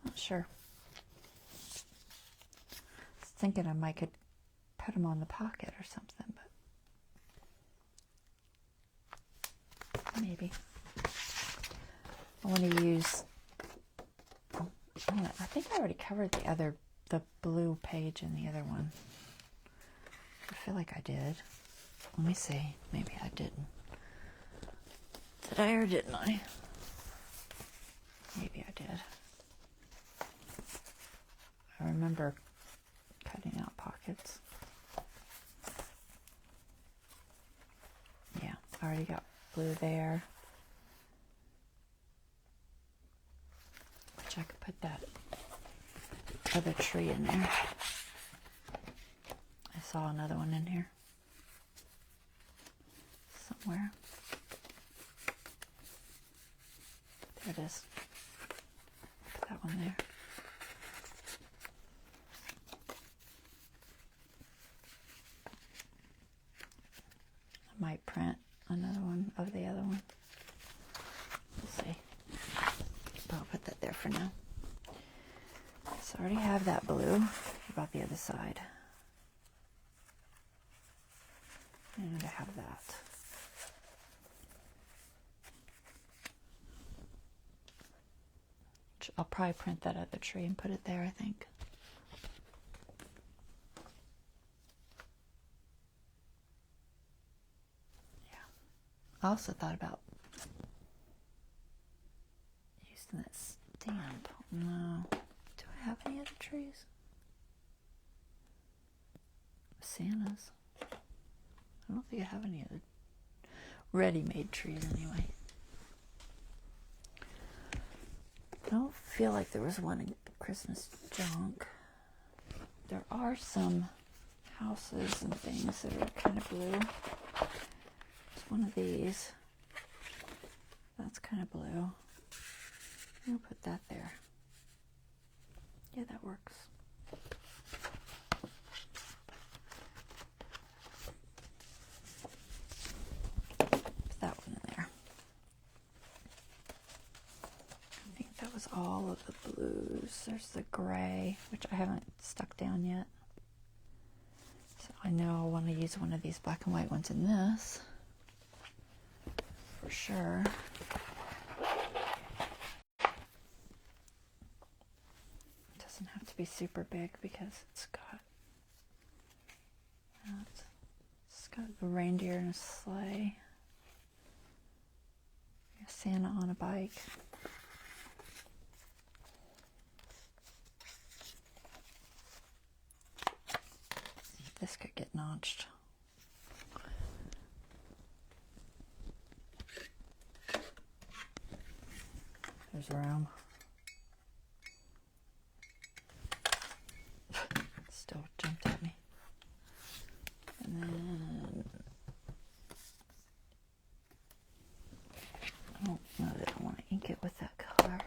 Not sure. I was thinking I might could put them on the pocket or something, but maybe. I want to use, I think I already covered the blue page in the other one. I feel like I did. Let me see. Maybe I didn't. Did I or didn't I? Maybe I did. I remember cutting out pockets. Yeah, I already got blue there. Which I could put that other tree in there. I saw another one in here somewhere. There it is. Put that one there. I might print another one of the other one. We'll see. But I'll put that there for now. So I already have that blue. What about the other side? And I have that. I'll probably print that other tree and put it there, I think. Yeah. I also thought about using that stamp. No. Do I have any other trees? Santas. I don't think I have any other ready-made trees anyway. I don't feel like there was one in Christmas Junque. There are some houses and things that are kind of blue. There's one of these. That's kind of blue. I'll put that there. Yeah, that works. Put that one in there. I think that was all of the blues. There's the gray, which I haven't stuck down yet. So I know I want to use one of these black and white ones in this, for sure. It doesn't have to be super big because it's got that. It's got the reindeer and a sleigh. Santa on a bike. See if this could get notched. There's room. Still jumped at me. And then I don't know that I want to ink it with that color.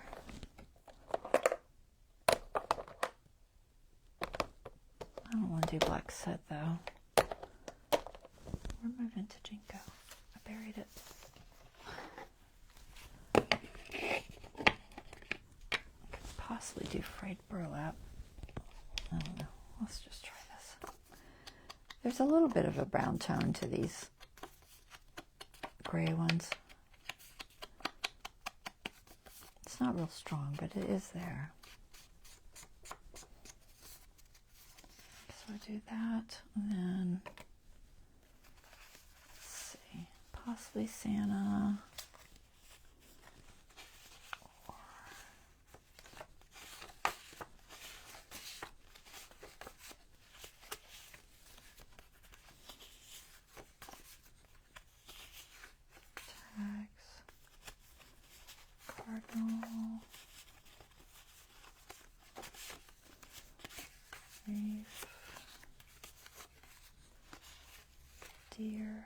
I don't want to do black set though. Where'd my vintage ink go? I buried it. Could possibly do frayed burlap. I don't know. Let's just try this. There's a little bit of a brown tone to these gray ones. It's not real strong, but it is there. So I do that, and then let's see, possibly Santa. Cardinal, leaf, deer,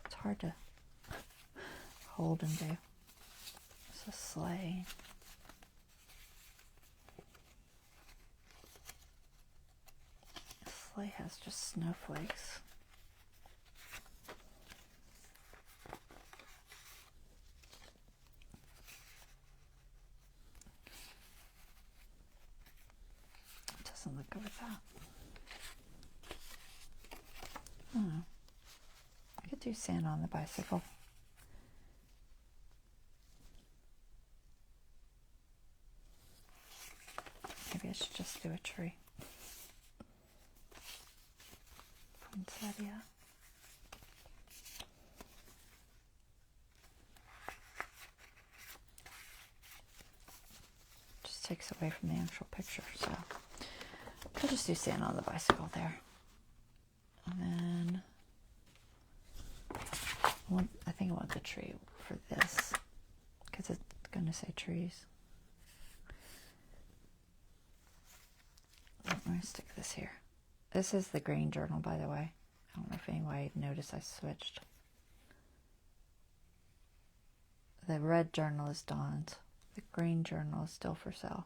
it's hard to hold and do. It's a sleigh. A sleigh has just snowflakes. Doesn't look good with that. Oh, I could do Santa on the bicycle. Maybe I should just do a tree. Poinsettia. Just takes away from the actual picture, so I'll just do Santa on the bicycle there. And then I think I want the tree for this because it's going to say trees. I'm going to stick this here. This is the green journal, by the way. I don't know if anybody noticed I switched. The red journal is Dawn's. The green journal is still for sale.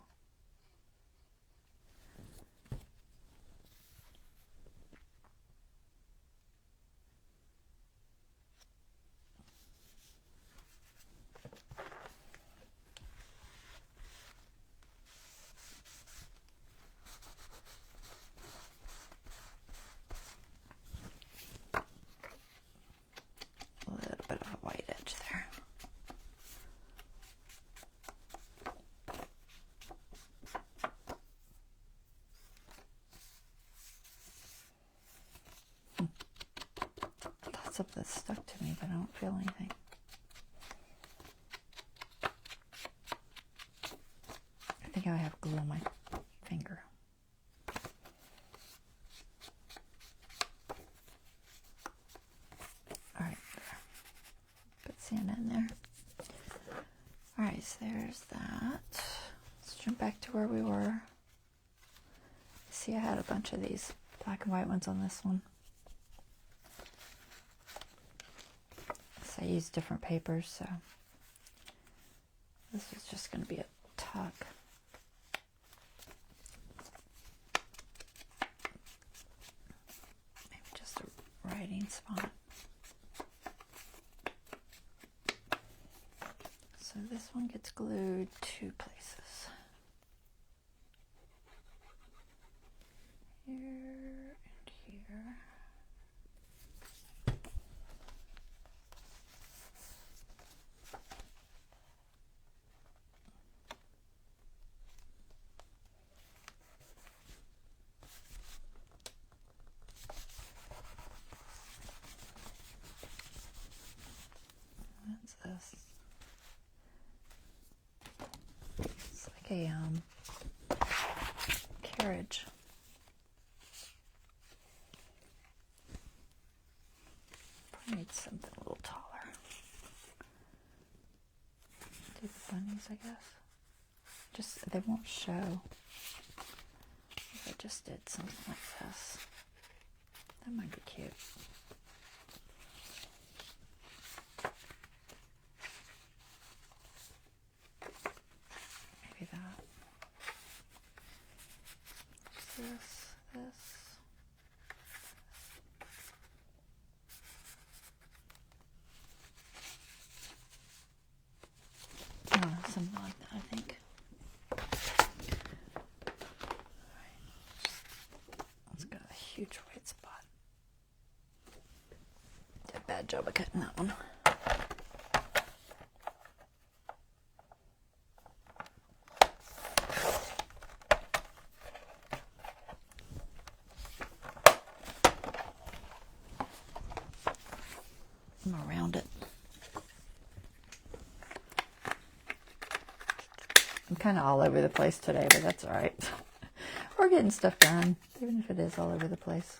Up that's stuck to me, but I don't feel anything. I think I have glue on my finger. Alright, put Santa in there. Alright, so there's that. Let's jump back to where we were. See, I had a bunch of these black and white ones on this one. I use different papers, so This is just going to be a tuck. Maybe just a writing spot. So this one gets glued 2 places. Here and here. What's this? It's like a carriage. Probably need something a little taller. Do the bunnies, I guess. Just, they won't show. If I just did something like this. That might be cute. Maybe that. This. Oh, something like that, I think. Alright. It's got a huge white spot. Did a bad job of cutting that one. I'm around it. I'm kind of all over the place today, but that's all right. We're getting stuff done, even if it is all over the place.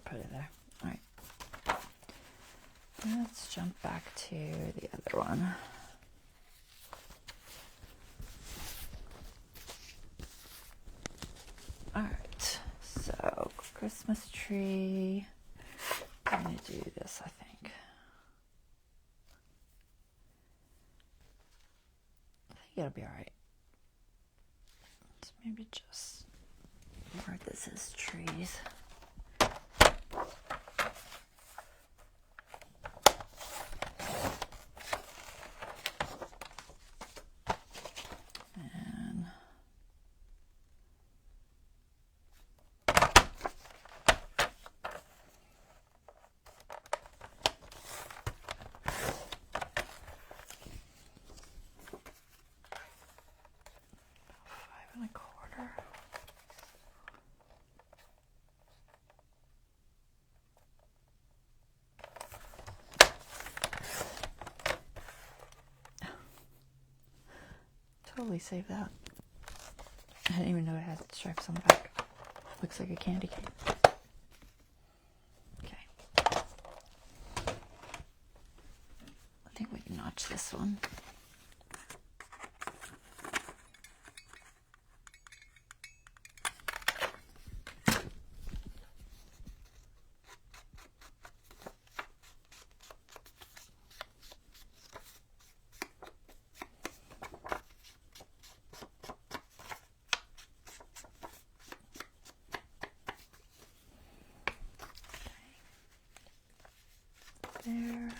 Put it there. All right. Let's jump back to the other one. All right. So Christmas tree. I'm gonna do this, I think. I think it'll be all right. Let's maybe just mark this as trees. Totally save that. I didn't even know it had stripes on the back. Looks like a candy cane. Okay. I think we can notch this one. There.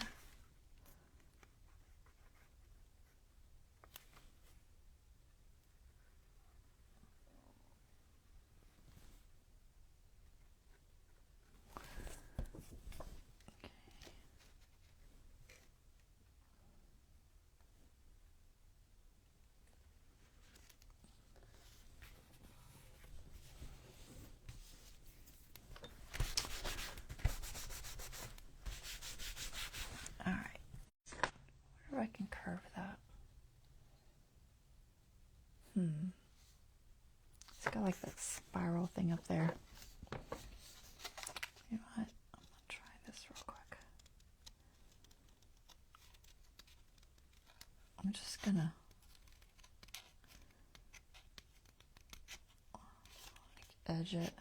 got like that spiral thing up there. You know what? I'm gonna try this real quick. I'm just gonna edge it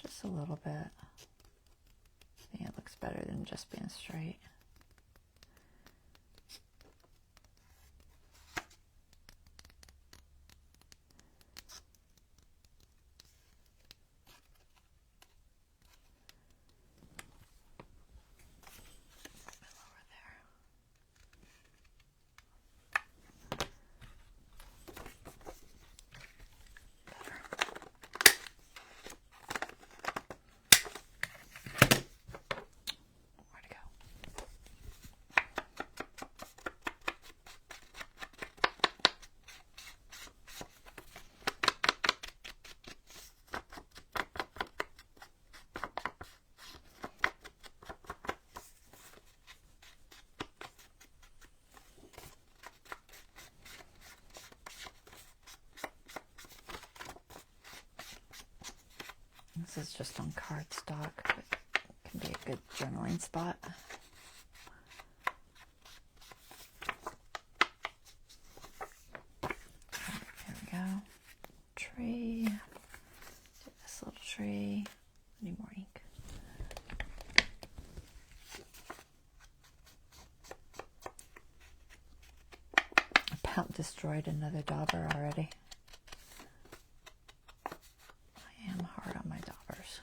just a little bit. I think it looks better than just being straight. This is just on cardstock, but it can be a good journaling spot. There we go. Tree. Do this little tree. I need more ink. I about destroyed another dauber already. I am hard on my daubers.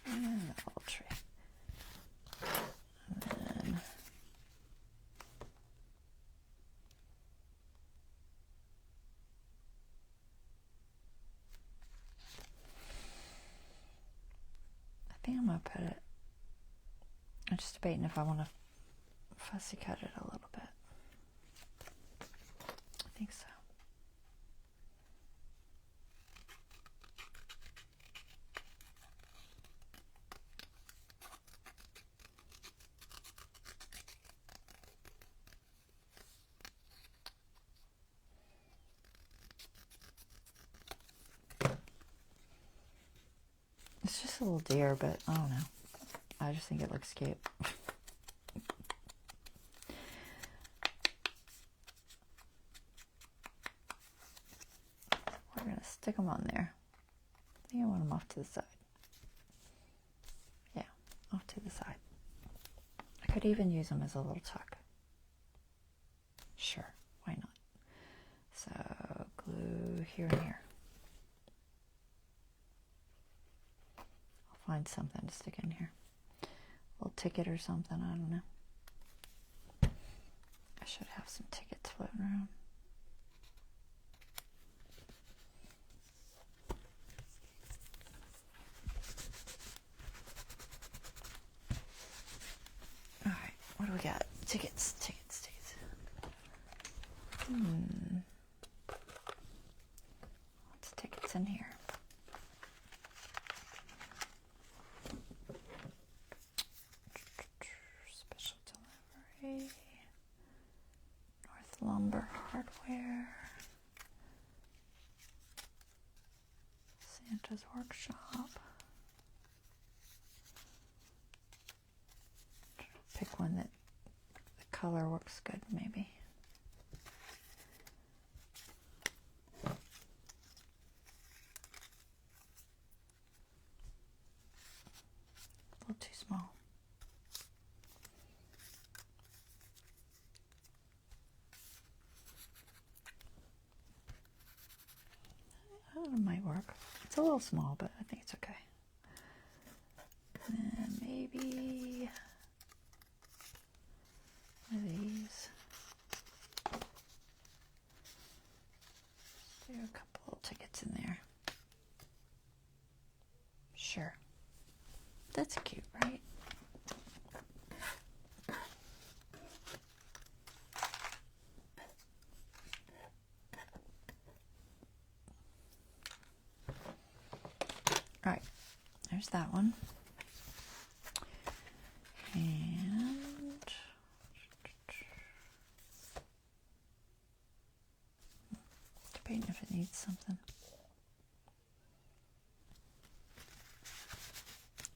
And the little tree. And then I think I'm gonna put it. I'm just debating if I want to fussy cut it a little bit. I think so. It's just a little deer, but I don't know. I just think it looks cute. We're going to stick them on there. I think I want them off to the side. Yeah, off to the side. I could even use them as a little tuck. Sure, why not? So, glue here and here. I'll find something to stick in here. A little ticket or something, I don't know. I should have some tickets floating around. Alright, what do we got? Tickets. Lots of tickets in here. North Lumber Hardware, Santa's Workshop. Pick one that the color works good, maybe. A little too small. It might work. It's a little small, but I think it's okay. And maybe one of these. Do a couple little tickets in there. Sure. That's cute, right? Right, there's that one. And paint if it needs something.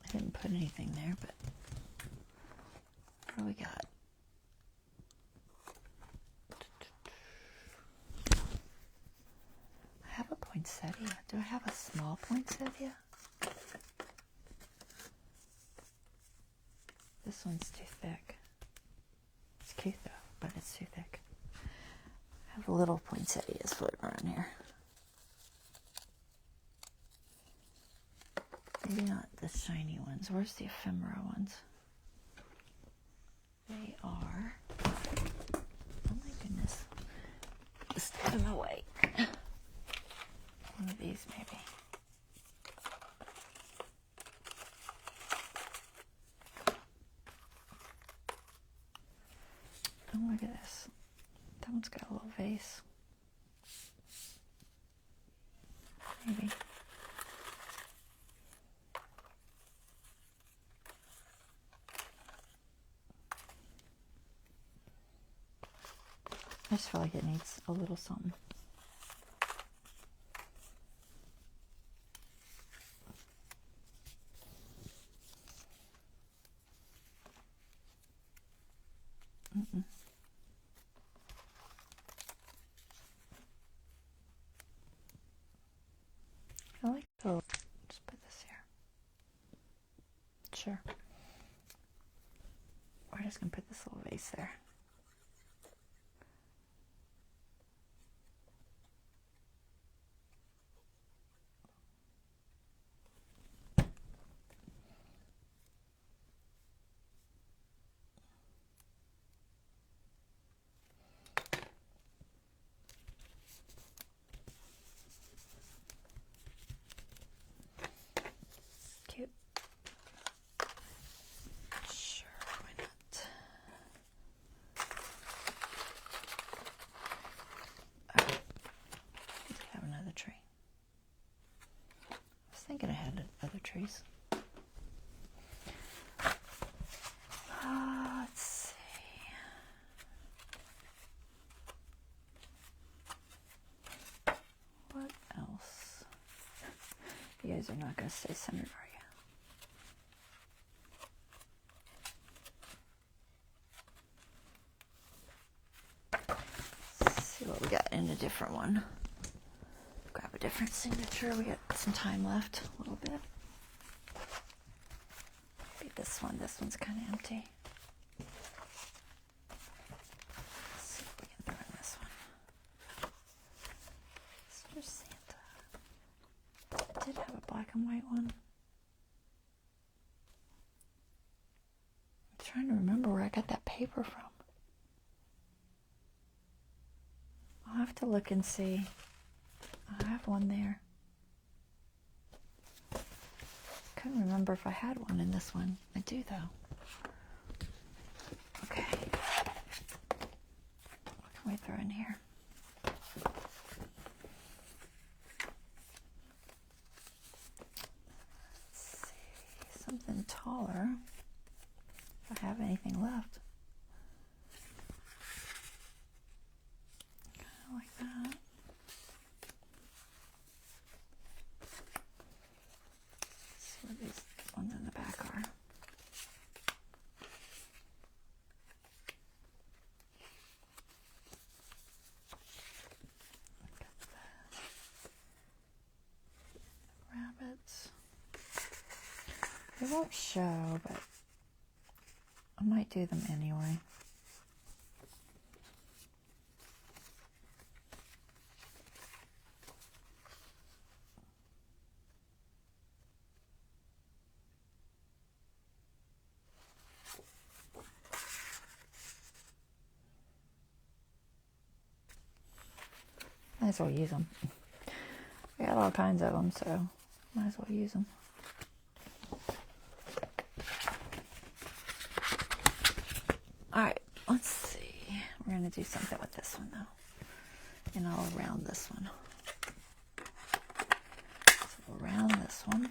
I didn't put anything there, but what do we got? I have a poinsettia. Do I have a small poinsettia? This one's too thick. It's cute though, but it's too thick. I have little poinsettias floating around here. Maybe not the shiny ones. Where's the ephemera ones? They are... Oh my goodness. Just put them away. One of these maybe. Oh, look at this. That one's got a little vase. Maybe. I just feel like it needs a little something. I like the... Just put this here. Sure. We're just going to put this little vase there. Cute. Sure, why not? Oh, I did have another tree. I was thinking I had other trees. Let's see. What else? You guys are not going to stay centered, are you? Let's see what we got in a different one. Grab a different signature. We got some time left, a little bit. Maybe this one. This one's kind of empty. Let's see if we can throw in this one. Mr. Santa. I did have a black and white one. I'm trying to remember where I got that paper from. I'll have to look and see. I have one there. Couldn't remember if I had one in this one. I do though. Okay. What can we throw in here? Let's see. Something taller. If I have anything left. Kind of like that. What these ones in the back are. Look at the rabbits. They won't show, but I might do them anyway. Might as well use them. We got all kinds of them, so might as well use them. Alright, let's see. We're going to do something with this one, though. And I'll round this one. So we'll round this one.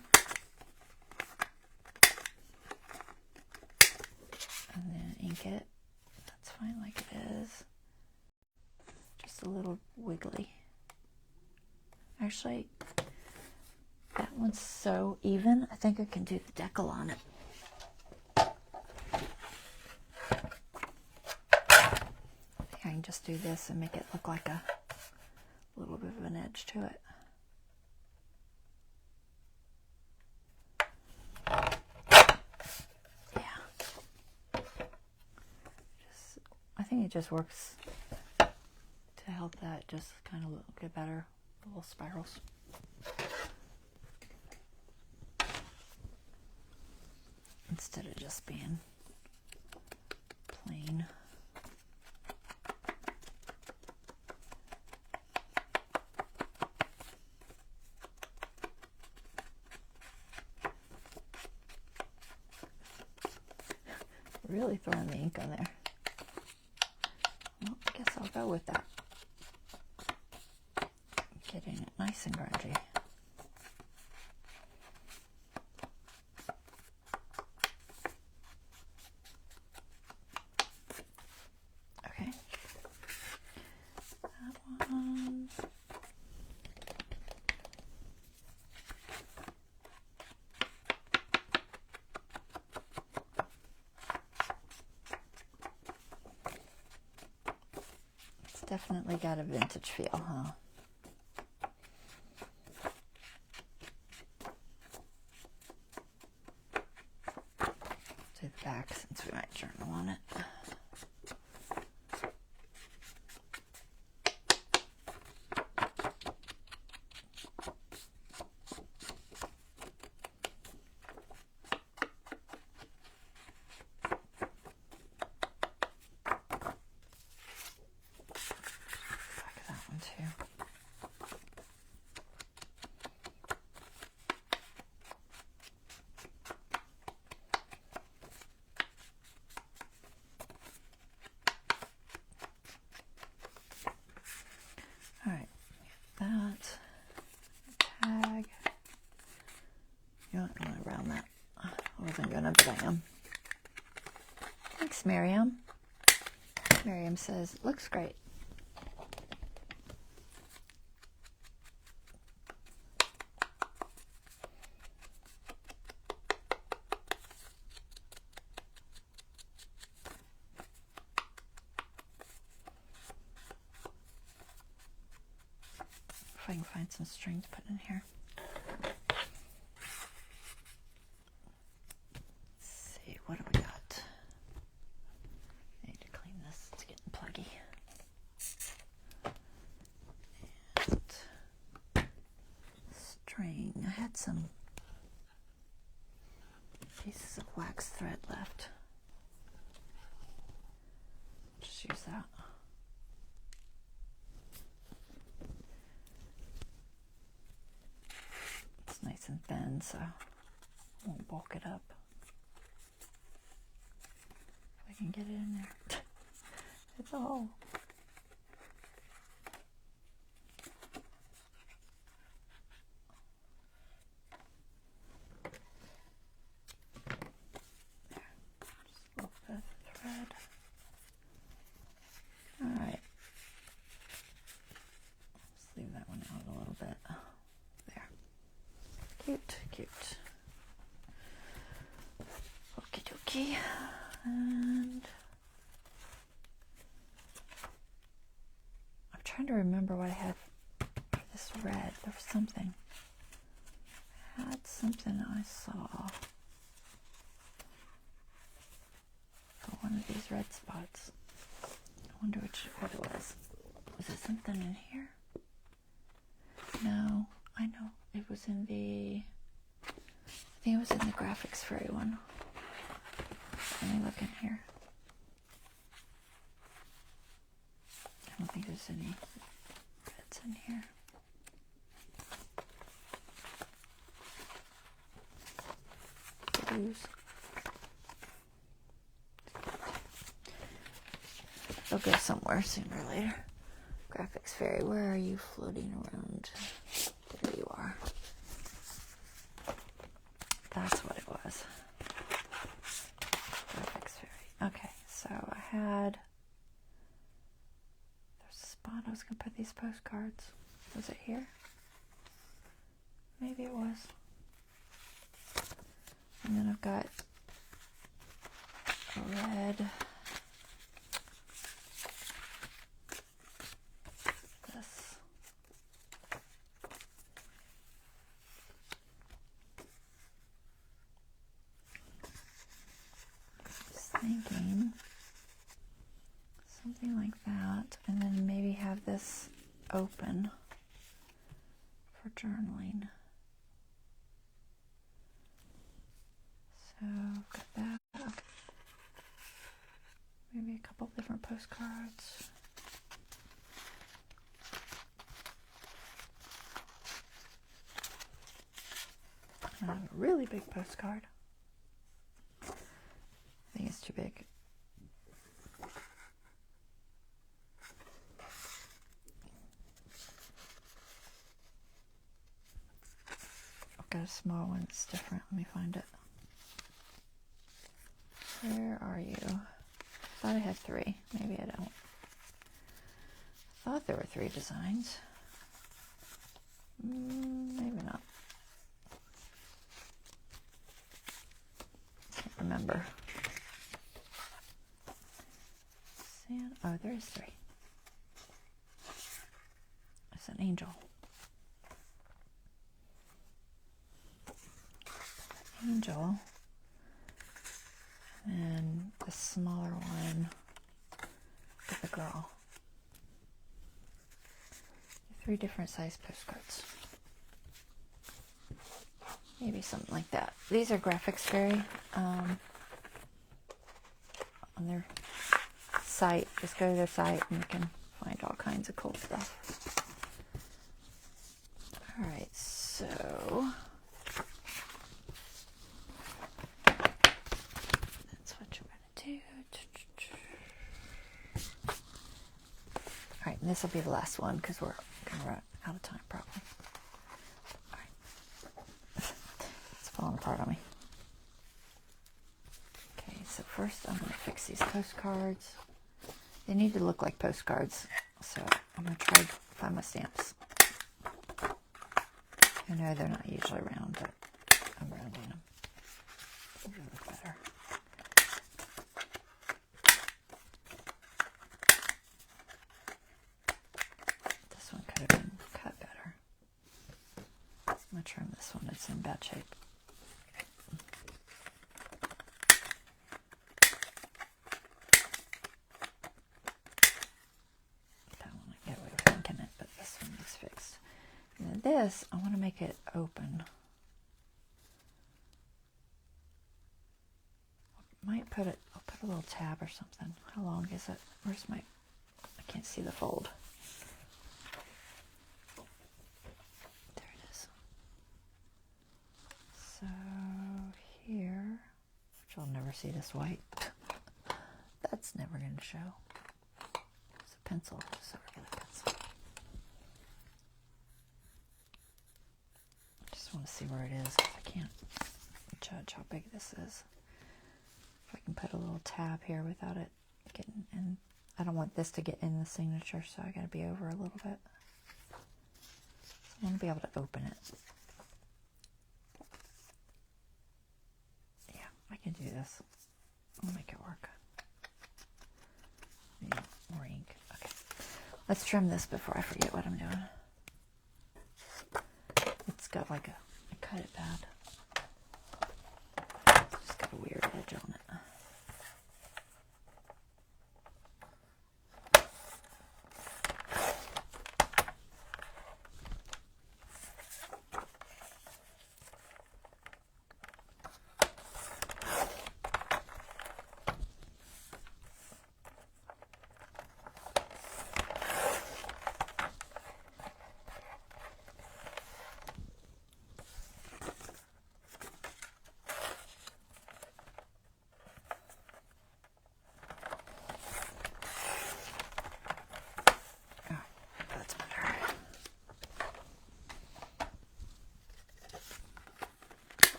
And then ink it. That's fine like it is. Just a little wiggly. Actually, that one's so even, I think I can do the decal on it. I think I can just do this and make it look like a little bit of an edge to it. I think it just works to help that just kind of get better, little spirals. Instead of just being plain. Really throwing the ink on there. Well, I guess I'll go with that. Getting it nice and grungy. Okay. That one. Definitely got a vintage feel, huh? Do the back since we might journal on it. Alright, that tag. You know what, I'm going to round that. I wasn't going to, but I am. Thanks, Miriam. Miriam says, looks great. If I can find some string to put in here. Let's see, what do we got? I need to clean this, it's getting pluggy. And string, I had some pieces of wax thread left. Just use that. Nice and thin, so I won't bulk it up. If I can get it in there. It's a hole. There. Just a little bit of thread. Alright. Let's leave that one out a little bit. Cute, cute. Okie dokie. And I'm trying to remember what I had for this red. There was something. I had something I saw for one of these red spots. I wonder what it was. Was it something in here? No. I know it was in the, I think it was in the Graphics Fairy one. Let me look in here. I don't think there's any reds in here. Blues. They'll go somewhere sooner or later. Graphics Fairy, where are you floating around? There you are. That's what it was. Graphics Fairy. Okay, so I had, there's a spot I was going to put these postcards. Was it here? Maybe it was. And then I've got a red. This. Just thinking something like that, and then maybe have this open for journaling. So got that. Maybe a couple different postcards. I have a really big postcard. I think it's too big. I've got a small one that's different. Let me find it. Where are you? I thought I had 3. Maybe I don't. I thought there were 3 designs. Maybe not. Can't remember. Oh, there is 3. It's an angel. Angel. And the smaller one with the girl. 3 different size postcards. Maybe something like that. These are Graphics Fairy on their site. Just go to their site and you can find all kinds of cool stuff. Alright, so that's what you're going to do. Alright, and this will be the last one because we're going to run out of time probably. Falling apart on me. Okay, so first I'm going to fix these postcards. They need to look like postcards, so I'm going to try to find my stamps. I know they're not usually round, but I'm rounding them. It'll look better. This one could have been cut better. I'm going to trim this one. It's in bad shape. This, I want to make it open. I'll put a little tab or something. How long is it? Where's my, I can't see the fold. There it is. So here, which I'll never see this white. That's never going to show. It's a pencil, just a regular pencil. I want to see where it is because I can't judge how big this is. If I can put a little tab here without it getting in. I don't want this to get in the signature, so I got to be over a little bit. So I want to be able to open it. Yeah, I can do this. I'll make it work. Need more ink. Okay. Let's trim this before I forget what I'm doing. It's got like I cut it bad. It's just got a weird edge on it.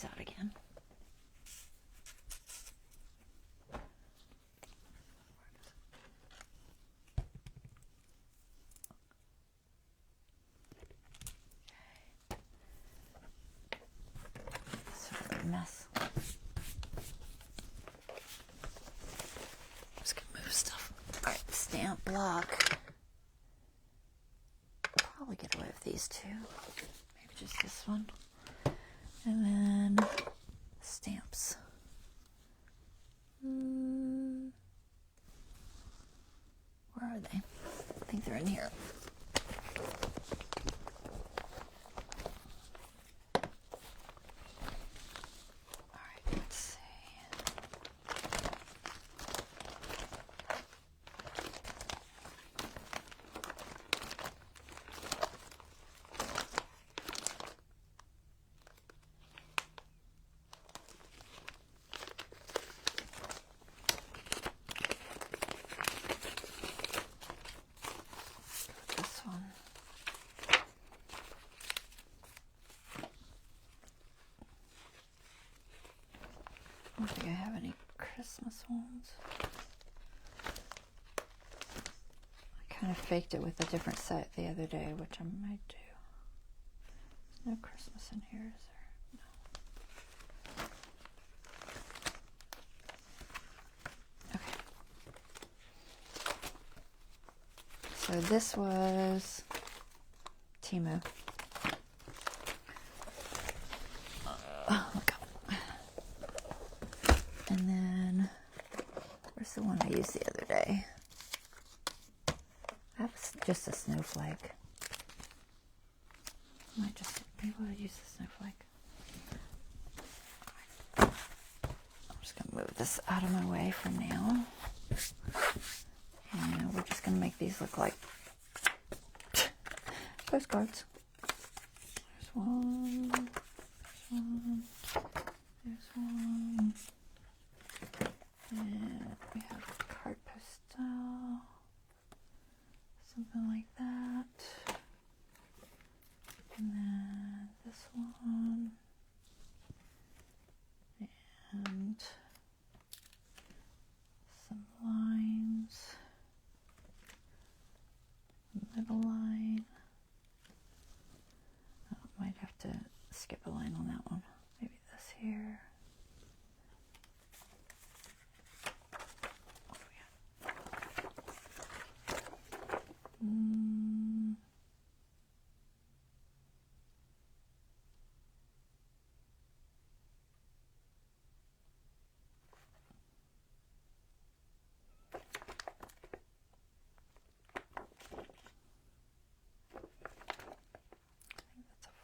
dries out again. Sort of a mess. Just gonna move stuff. All right, stamp block. Probably get away with these two. Maybe just this one. And then stamps. Where are they? I think they're in here. All right, let's see. This one. I don't think I have any Christmas ones. I kind of faked it with a different set the other day, which I might do. No Christmas in here, is there? No. Okay. So this was Timu. Look up. And then, where's the one I used the other day? That was just a snowflake. Might just be able to use the snowflake. I'm just going to move this out of my way for now. And we're just going to make these look like postcards. There's one. There's one. There's one. And we have carte postal. Something like that. And then this one. And some lines. Middle line. Oh, might have to skip a line on that one. Maybe this here. What do we got?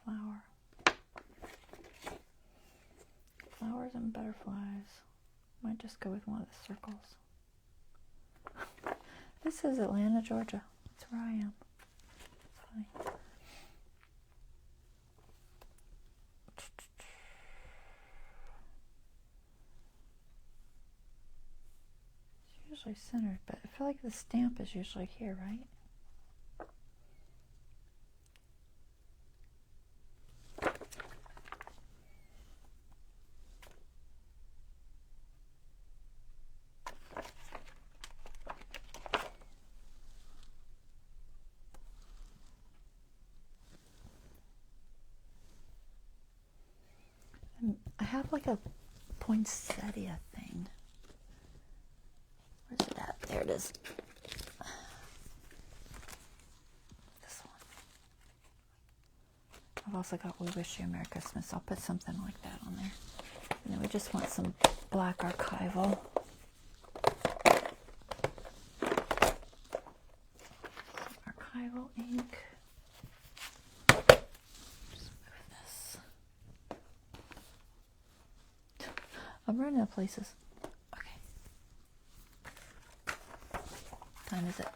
Flower. Flowers and butterflies. Might just go with one of the circles. This is Atlanta, Georgia. That's where I am. Funny. It's usually centered, but I feel like the stamp is usually here, right? I have like a poinsettia thing. Where's it at? There it is. This one. I've also got We Wish You a Merry Christmas. I'll put something like that on there. And then we just want some black archival. Archival ink. I'm running out of places. Okay. What time is it?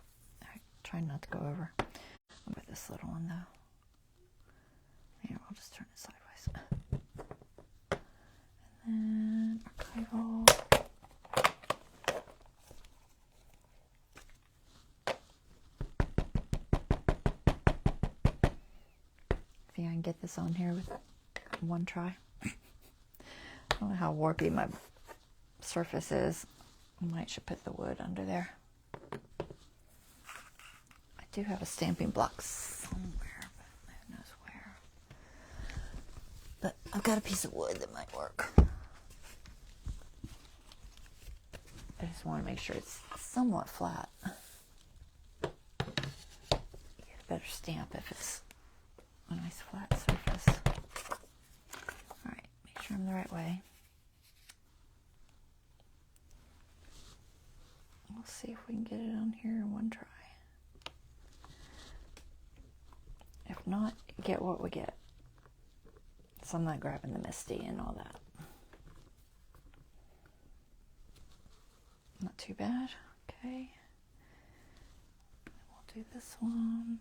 I'm trying not to go over. I'll put this little one though. Here, I'll just turn it sideways. And then archival. See, I can get this on here with one try. don't know how warpy my surface is. I might should put the wood under there. I do have a stamping block somewhere, but who knows where. But I've got a piece of wood that might work. I just want to make sure it's somewhat flat. Get a better stamp if it's a nice flat surface. Alright, make sure I'm the right way. We'll see if we can get it on here in one try. If not, get what we get. So I'm not grabbing the Misty and all that. Not too bad. Okay. We'll do this one.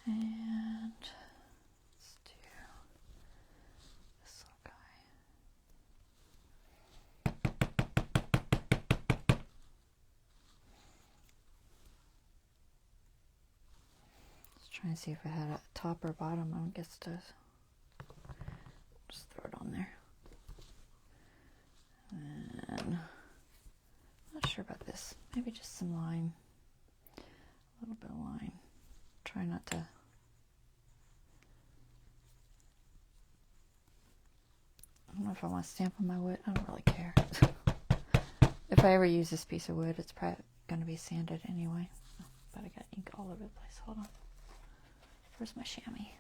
And let's do this little guy. Let's try and see if it had a top or bottom. I guess it does. Just throw it on there. And not sure about this. Maybe just some line. A little bit of line. Try not to. I don't know if I want to stamp on my wood. I don't really care. If I ever use this piece of wood, it's probably going to be sanded anyway. Oh, but I got ink all over the place. Hold on. Where's my chamois?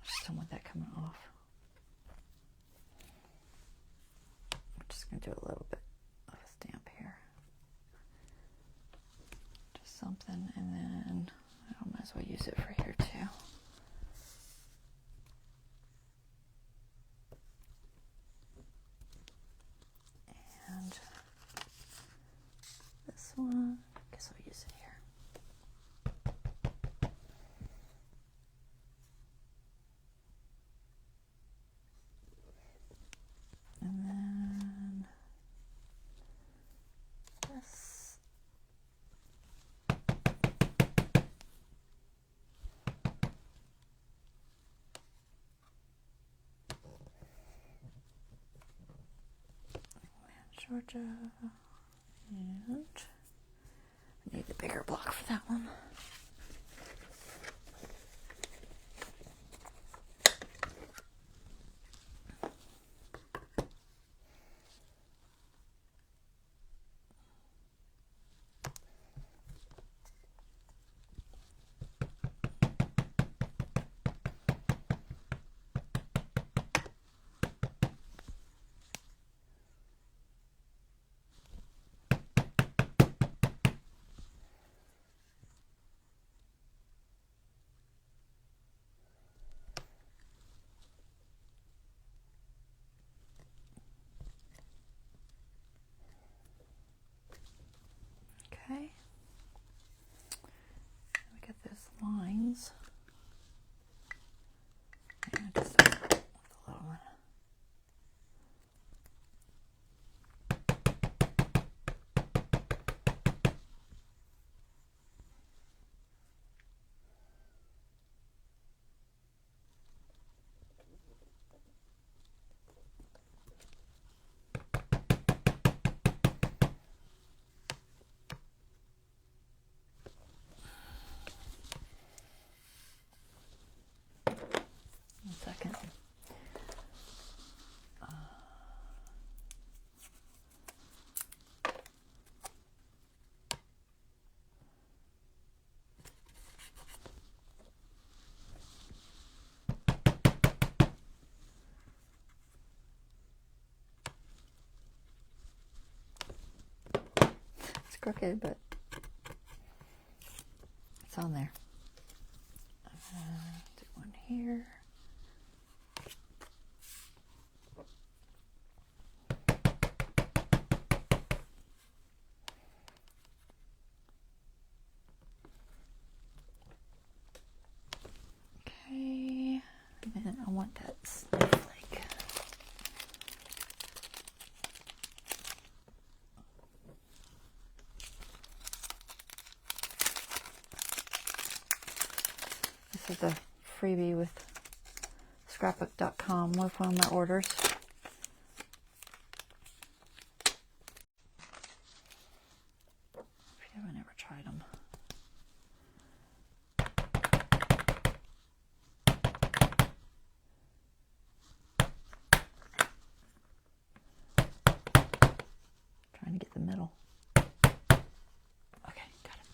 I just don't want that coming off. I'm just going to do a little bit of a stamp here. Just something, and then I might as well use it for here too. And this one, I guess I'll use it here. And then this. Georgia, and I need the bigger block for that one. Okay, we get those lines. And I just start with the little one. Second. It's crooked, but it's on there. Do one here. This is a freebie with scrapbook.com with one of my orders. If you haven't ever tried them. Trying to get the middle. Okay, got it.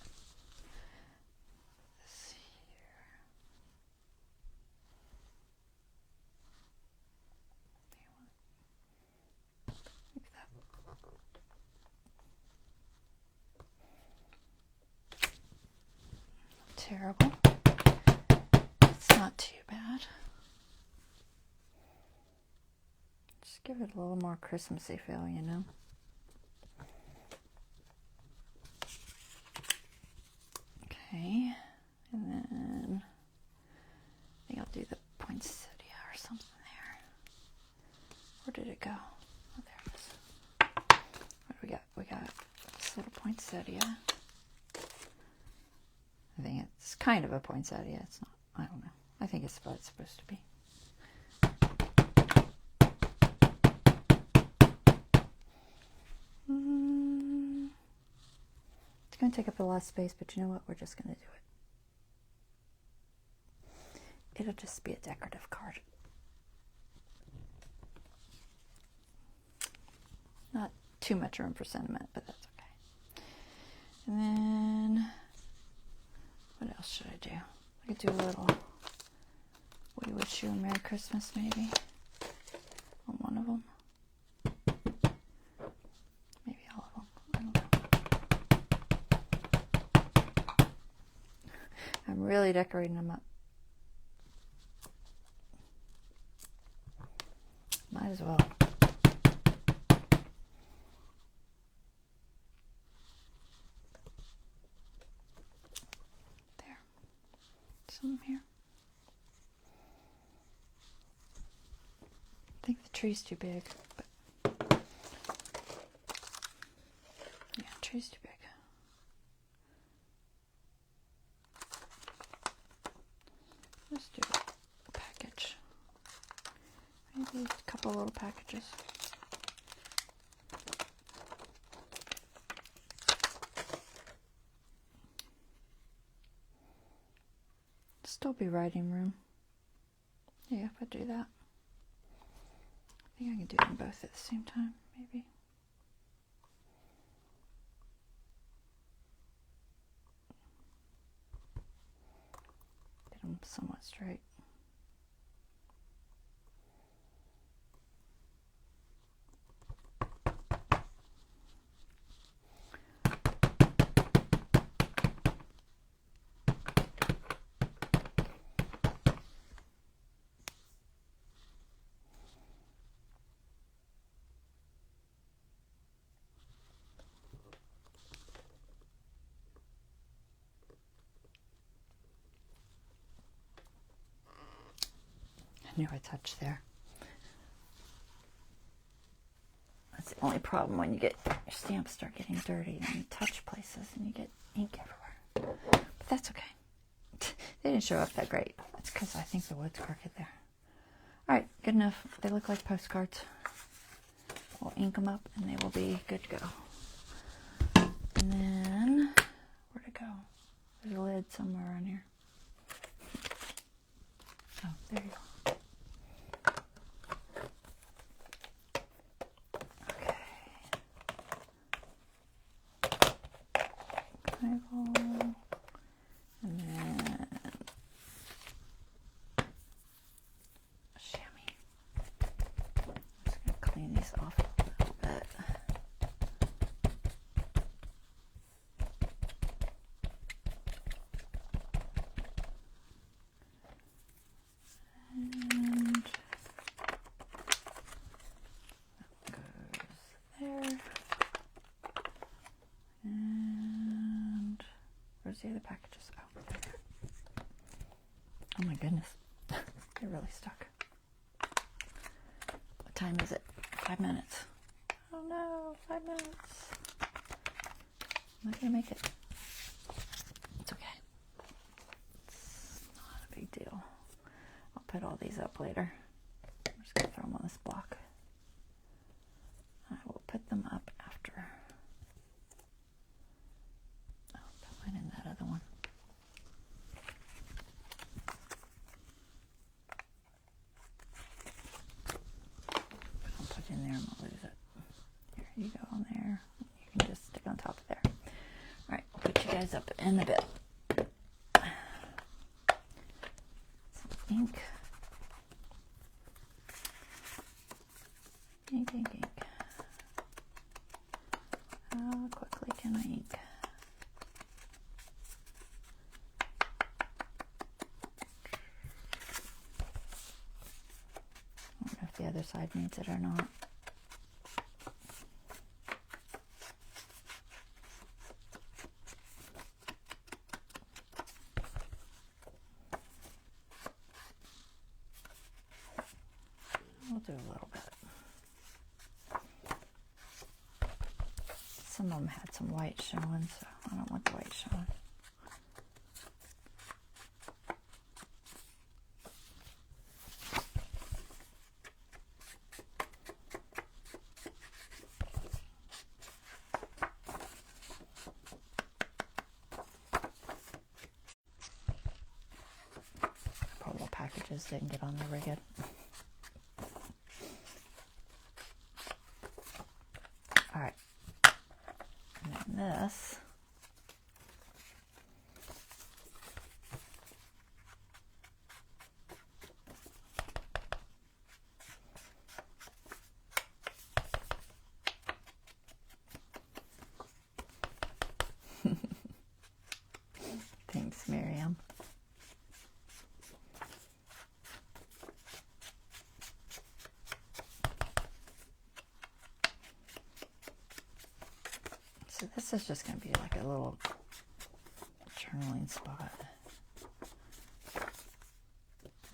Let's see here. Like that. Terrible. It's not too bad. Just give it a little more Christmassy feel, you know. Okay, and then I think I'll do the poinsettia or something there. Where did it go? Oh, there it is. What do we got? We got this little poinsettia. I think it's kind of a poinsettia. It's not, I don't know. I think it's what it's supposed to be. It's going to take up a lot of space, but you know what? We're just going to do it. It'll just be a decorative card. Not too much room for sentiment, but that's okay. And then, what else should I do? I could do a little "We wish you a Merry Christmas" maybe on one of them. Maybe all of them. I don't know. I'm really decorating them up. Might as well. There. Some here. I think the tree's too big, but yeah, tree's too big. Let's do a package. Maybe a couple little packages. Still be writing room. Yeah, if I do that. I think I can do them both at the same time, maybe. Get them somewhat straight. I knew I touched there. That's the only problem when you get your stamps start getting dirty and you touch places and you get ink everywhere. But that's okay. They didn't show up that great. It's because I think the wood's crooked there. Alright, good enough. They look like postcards. We'll ink them up and they will be good to go. And then, where'd it go? There's a lid somewhere around here. Oh, there you go. And then a chamois. I'm just going to clean these off a little bit. And that goes there. And where's the other packages? Oh, they're there. Oh my goodness. They're really stuck. What time is it? 5 minutes. Oh no, 5 minutes. I'm not gonna make it. It's okay. It's not a big cut all these up later. I'm just going to throw them on this block. I will put them up after. Oh, put mine in that other one. I'll put it in there and I'll lose it. Here you go on there. You can just stick on top of there. All right, I'll put you guys up in a bit. Some ink. Ink, ink, ink. How quickly can I ink? I don't know if the other side needs it or not. We'll do a little bit. Some of them had some white showing, so I don't want the white showing. Poor little packages didn't get on there very good. All right. And then this. Thanks, Miriam. So this is just going to be like a little journaling spot.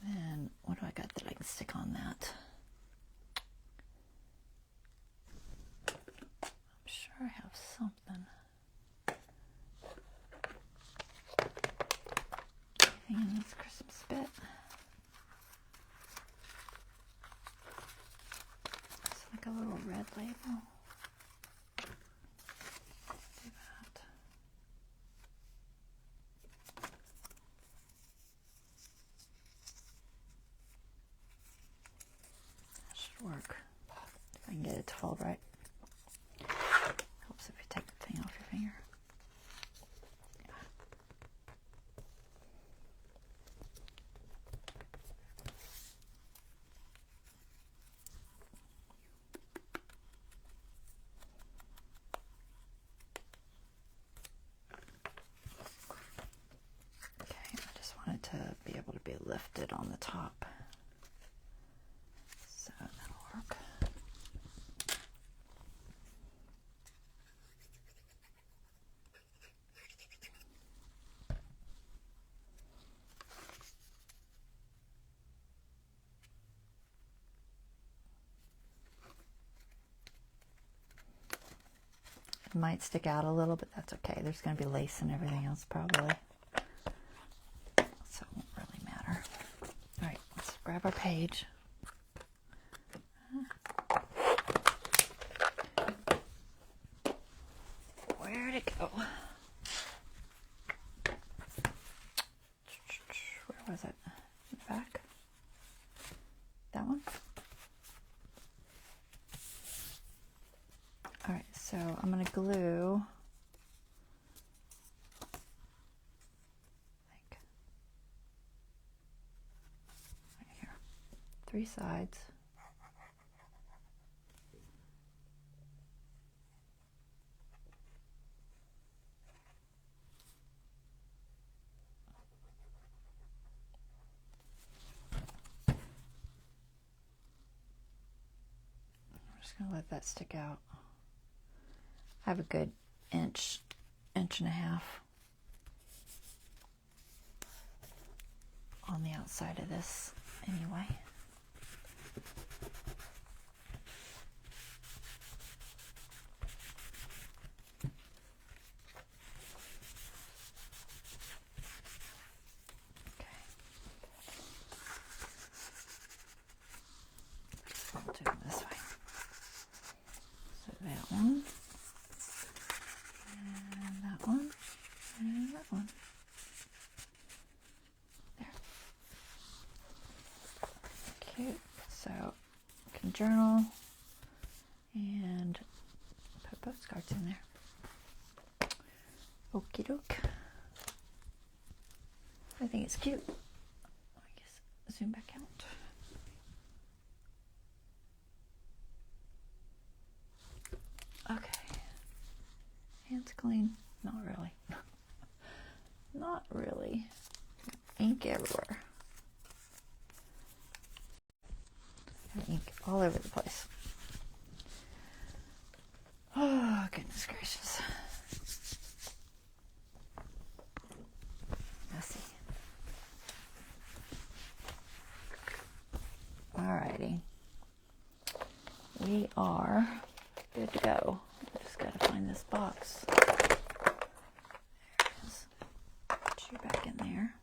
And what do I got that I can stick on that? I'm sure I have something. Anything in this Christmas bit? It's like a little red label. Work if I can get it to fold right. Helps if you take the thing off your finger. Okay, I just wanted to be able to be lifted on the top. So that'll work. It might stick out a little, but that's okay. There's going to be lace and everything else probably. So it won't really matter. All right, let's grab our page. Where'd it go? Where was it? In the back? That one? All right, so I'm going to glue. Right here. 3 sides. Just gonna let that stick out. I have a good inch and a half on the outside of this anyway. that one. There. Cute. So, you can journal and put postcards in there. Okie doke. I think it's cute. I guess zoom back out. Okay. Hands clean. Not really. Not really. Ink everywhere. Ink all over the place. Oh, goodness gracious. Messy. Alrighty. We are good to go. I just gotta find this box. There it is. Put you back in there.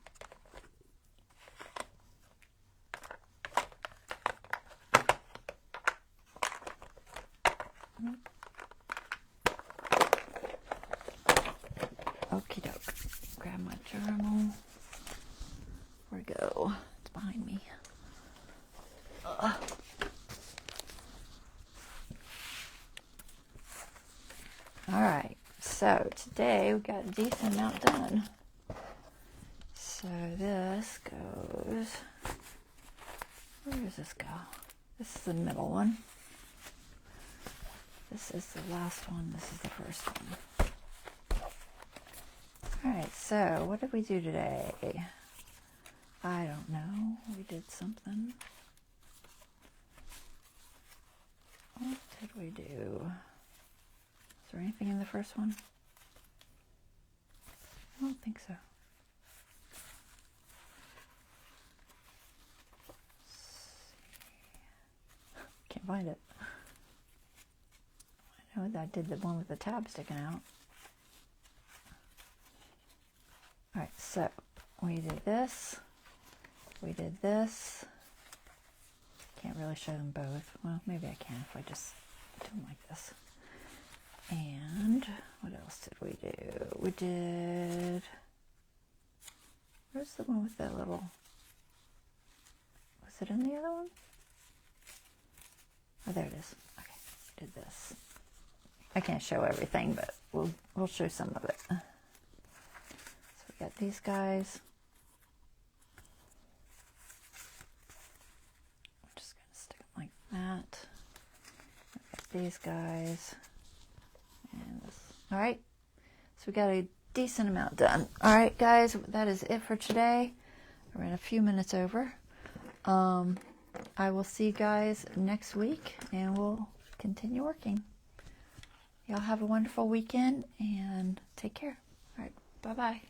Okie doke. Grab my journal. Where'd it go? It's behind me. Alright, so today we got a decent amount done. So this goes, where does this go? This is the middle one. This is the last one. This is the first one. Alright, so what did we do today? I don't know. We did something. What did we do? Is there anything in the first one? I don't think so. Can't find it. I know that I did the one with the tab sticking out. Alright, so we did this. We did this. Can't really show them both. Well, maybe I can if I just do them like this. And what else did we do? We did, where's the one with the little, was it in the other one? Oh, there it is. Okay, we did this. I can't show everything, but we'll show some of it. So we got these guys. I'm just going to stick them like that. We got these guys. And this. All right, so we got a decent amount done. All right, guys, that is it for today. I ran a few minutes over. I will see you guys next week, and we'll continue working. Y'all have a wonderful weekend, and take care. All right, bye-bye.